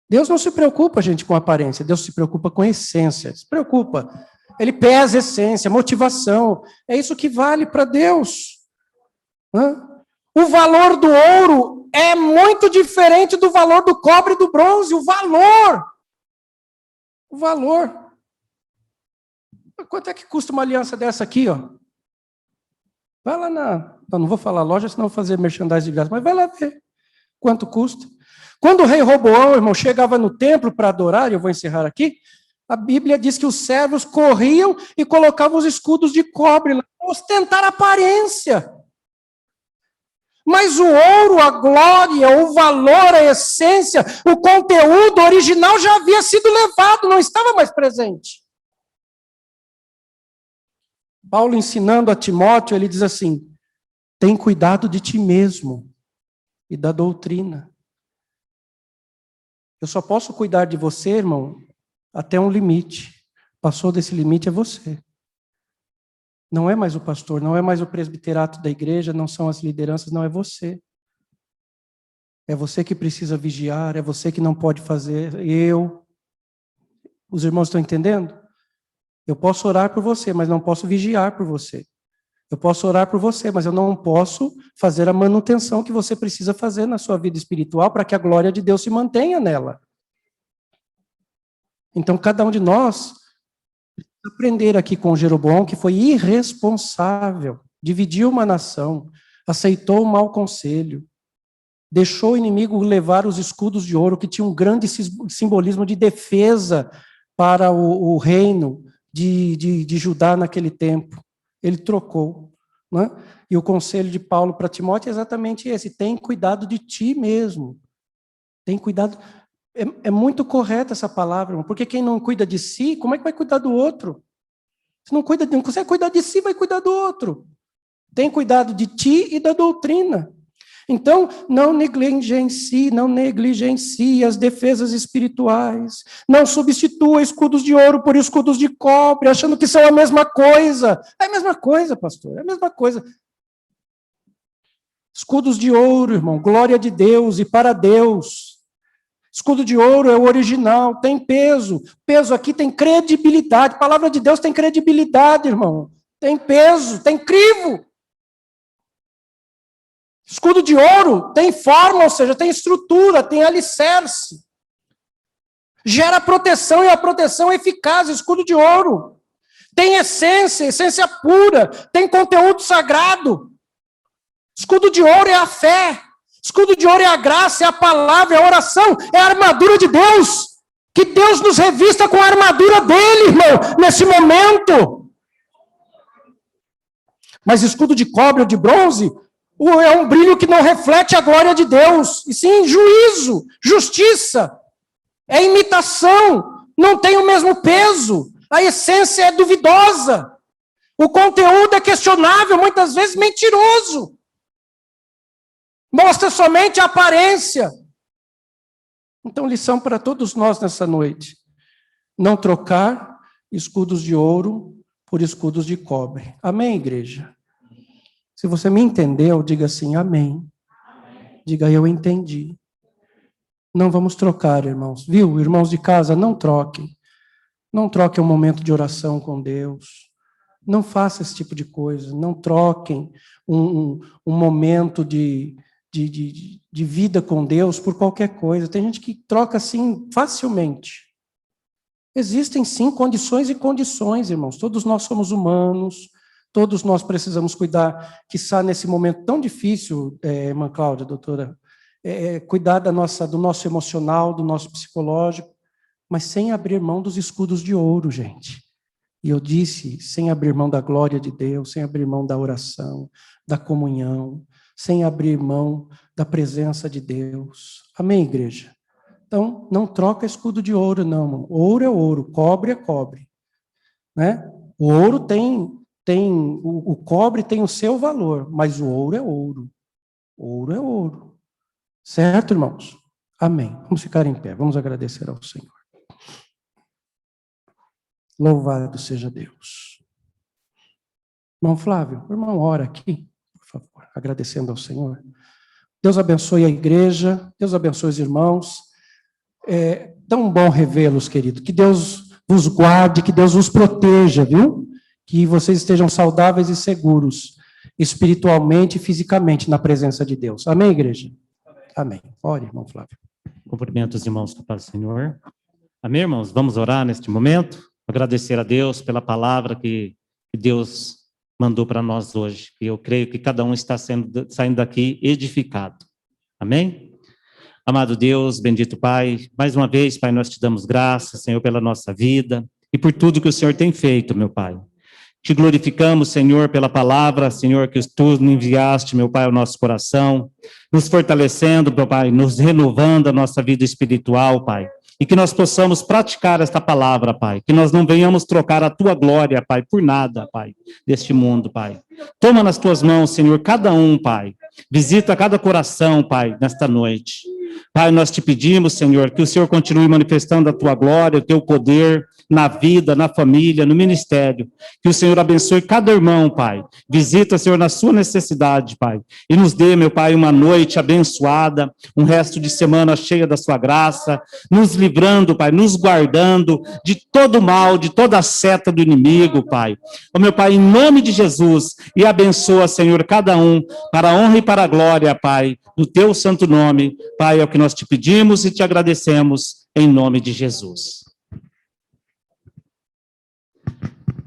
Deus não se preocupa, gente, com aparência. Deus se preocupa com essência. Se preocupa. Ele pesa essência, motivação. É isso que vale para Deus. O valor do ouro é muito diferente do valor do cobre e do bronze. O valor. Quanto é que custa uma aliança dessa aqui, ó? Vai lá não vou falar loja, senão vou fazer merchandising de graça, mas vai lá ver quanto custa. Quando o rei Roboão, irmão, chegava no templo para adorar, e eu vou encerrar aqui, a Bíblia diz que os servos corriam e colocavam os escudos de cobre lá, para ostentar a aparência. Mas o ouro, a glória, o valor, a essência, o conteúdo original já havia sido levado, não estava mais presente. Paulo ensinando a Timóteo, ele diz assim, tem cuidado de ti mesmo e da doutrina. Eu só posso cuidar de você, irmão, até um limite. Passou desse limite é você. Não é mais o pastor, não é mais o presbiterato da igreja, não são as lideranças, não é você. É você que precisa vigiar, é você que não pode fazer, Os irmãos estão entendendo? Eu posso orar por você, mas não posso vigiar por você. Eu posso orar por você, mas eu não posso fazer a manutenção que você precisa fazer na sua vida espiritual para que a glória de Deus se mantenha nela. Então, cada um de nós precisa aprender aqui com Jeroboão que foi irresponsável, dividiu uma nação, aceitou o mau conselho, deixou o inimigo levar os escudos de ouro, que tinham um grande simbolismo de defesa para o reino de Judá naquele tempo. Ele trocou. Né? E o conselho de Paulo para Timóteo é exatamente esse: tem cuidado de ti mesmo. Tem cuidado. É muito correta essa palavra, irmão, porque quem não cuida de si, como é que vai cuidar do outro? Se não consegue cuidar de si, vai cuidar do outro. Tem cuidado de ti e da doutrina. Então, não negligencie as defesas espirituais. Não substitua escudos de ouro por escudos de cobre, achando que são a mesma coisa. É a mesma coisa, pastor, é a mesma coisa. Escudos de ouro, irmão, glória de Deus e para Deus. Escudo de ouro é o original, tem peso. Peso aqui tem credibilidade. A palavra de Deus tem credibilidade, irmão. Tem peso, tem crivo. Escudo de ouro tem forma, ou seja, tem estrutura, tem alicerce. Gera proteção e a proteção é eficaz. Escudo de ouro tem essência pura, tem conteúdo sagrado. Escudo de ouro é a fé. Escudo de ouro é a graça, é a palavra, é a oração, é a armadura de Deus. Que Deus nos revista com a armadura dele, irmão, nesse momento. Mas escudo de cobre ou de bronze é um brilho que não reflete a glória de Deus, e sim juízo, justiça. É imitação, não tem o mesmo peso. A essência é duvidosa. O conteúdo é questionável, muitas vezes mentiroso. Mostra somente a aparência. Então, lição para todos nós nessa noite: não trocar escudos de ouro por escudos de cobre. Amém, igreja? Se você me entendeu, diga assim, amém. Diga, eu entendi. Não vamos trocar, irmãos. Viu? Irmãos de casa, não troquem. Não troquem um momento de oração com Deus. Não faça esse tipo de coisa. Não troquem um momento de vida com Deus por qualquer coisa. Tem gente que troca assim facilmente. Existem sim condições e condições, irmãos. Todos nós somos humanos, todos nós precisamos cuidar, quiçá nesse momento tão difícil, irmã Cláudia, doutora, cuidar do nosso emocional, do nosso psicológico, mas sem abrir mão dos escudos de ouro, gente. E eu disse, sem abrir mão da glória de Deus, sem abrir mão da oração, da comunhão, sem abrir mão da presença de Deus. Amém, igreja? Então, não troca escudo de ouro, não, irmão. Ouro é ouro, cobre é cobre. Né? O ouro o cobre tem o seu valor, mas o ouro é ouro. Ouro é ouro. Certo, irmãos? Amém. Vamos ficar em pé, vamos agradecer ao Senhor. Louvado seja Deus. Irmão Flávio, irmão, ora aqui, por favor, agradecendo ao Senhor. Deus abençoe a igreja, Deus abençoe os irmãos. É tão bom revê-los, querido. Que Deus vos guarde, que Deus vos proteja, viu? Que vocês estejam saudáveis e seguros, espiritualmente e fisicamente, na presença de Deus. Amém, igreja? Amém. Ore, irmão Flávio. Cumprimento os irmãos com a paz do Senhor. Amém, irmãos? Vamos orar neste momento. Agradecer a Deus pela palavra que Deus mandou para nós hoje. E eu creio que cada um está saindo daqui edificado. Amém? Amado Deus, bendito Pai, mais uma vez, Pai, nós te damos graças, Senhor, pela nossa vida e por tudo que o Senhor tem feito, meu Pai. Te glorificamos, Senhor, pela palavra, Senhor, que tu enviaste, meu Pai, ao nosso coração, nos fortalecendo, meu Pai, nos renovando a nossa vida espiritual, Pai. E que nós possamos praticar esta palavra, Pai. Que nós não venhamos trocar a tua glória, Pai, por nada, Pai, deste mundo, Pai. Toma nas tuas mãos, Senhor, cada um, Pai. Visita cada coração, Pai, nesta noite. Pai, nós te pedimos, Senhor, que o Senhor continue manifestando a tua glória, o teu poder na vida, na família, no ministério. Que o Senhor abençoe cada irmão, Pai. Visita, Senhor, na sua necessidade, Pai. E nos dê, meu Pai, uma noite abençoada, um resto de semana cheia da sua graça, nos livrando, Pai, nos guardando de todo mal, de toda a seta do inimigo, Pai. Ó, meu Pai, em nome de Jesus, e abençoa, Senhor, cada um, para a honra e para a glória, Pai, do teu santo nome. Pai, é o que nós te pedimos e te agradecemos, em nome de Jesus.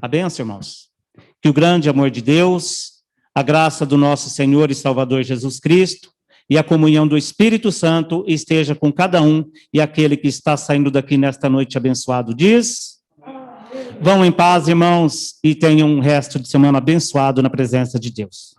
A bênção, irmãos. Que o grande amor de Deus, A graça do nosso Senhor e Salvador Jesus Cristo e a comunhão do Espírito Santo esteja com cada um, e aquele que está saindo daqui nesta noite abençoado diz: vão em paz, irmãos, e tenham um resto de semana abençoado na presença de Deus.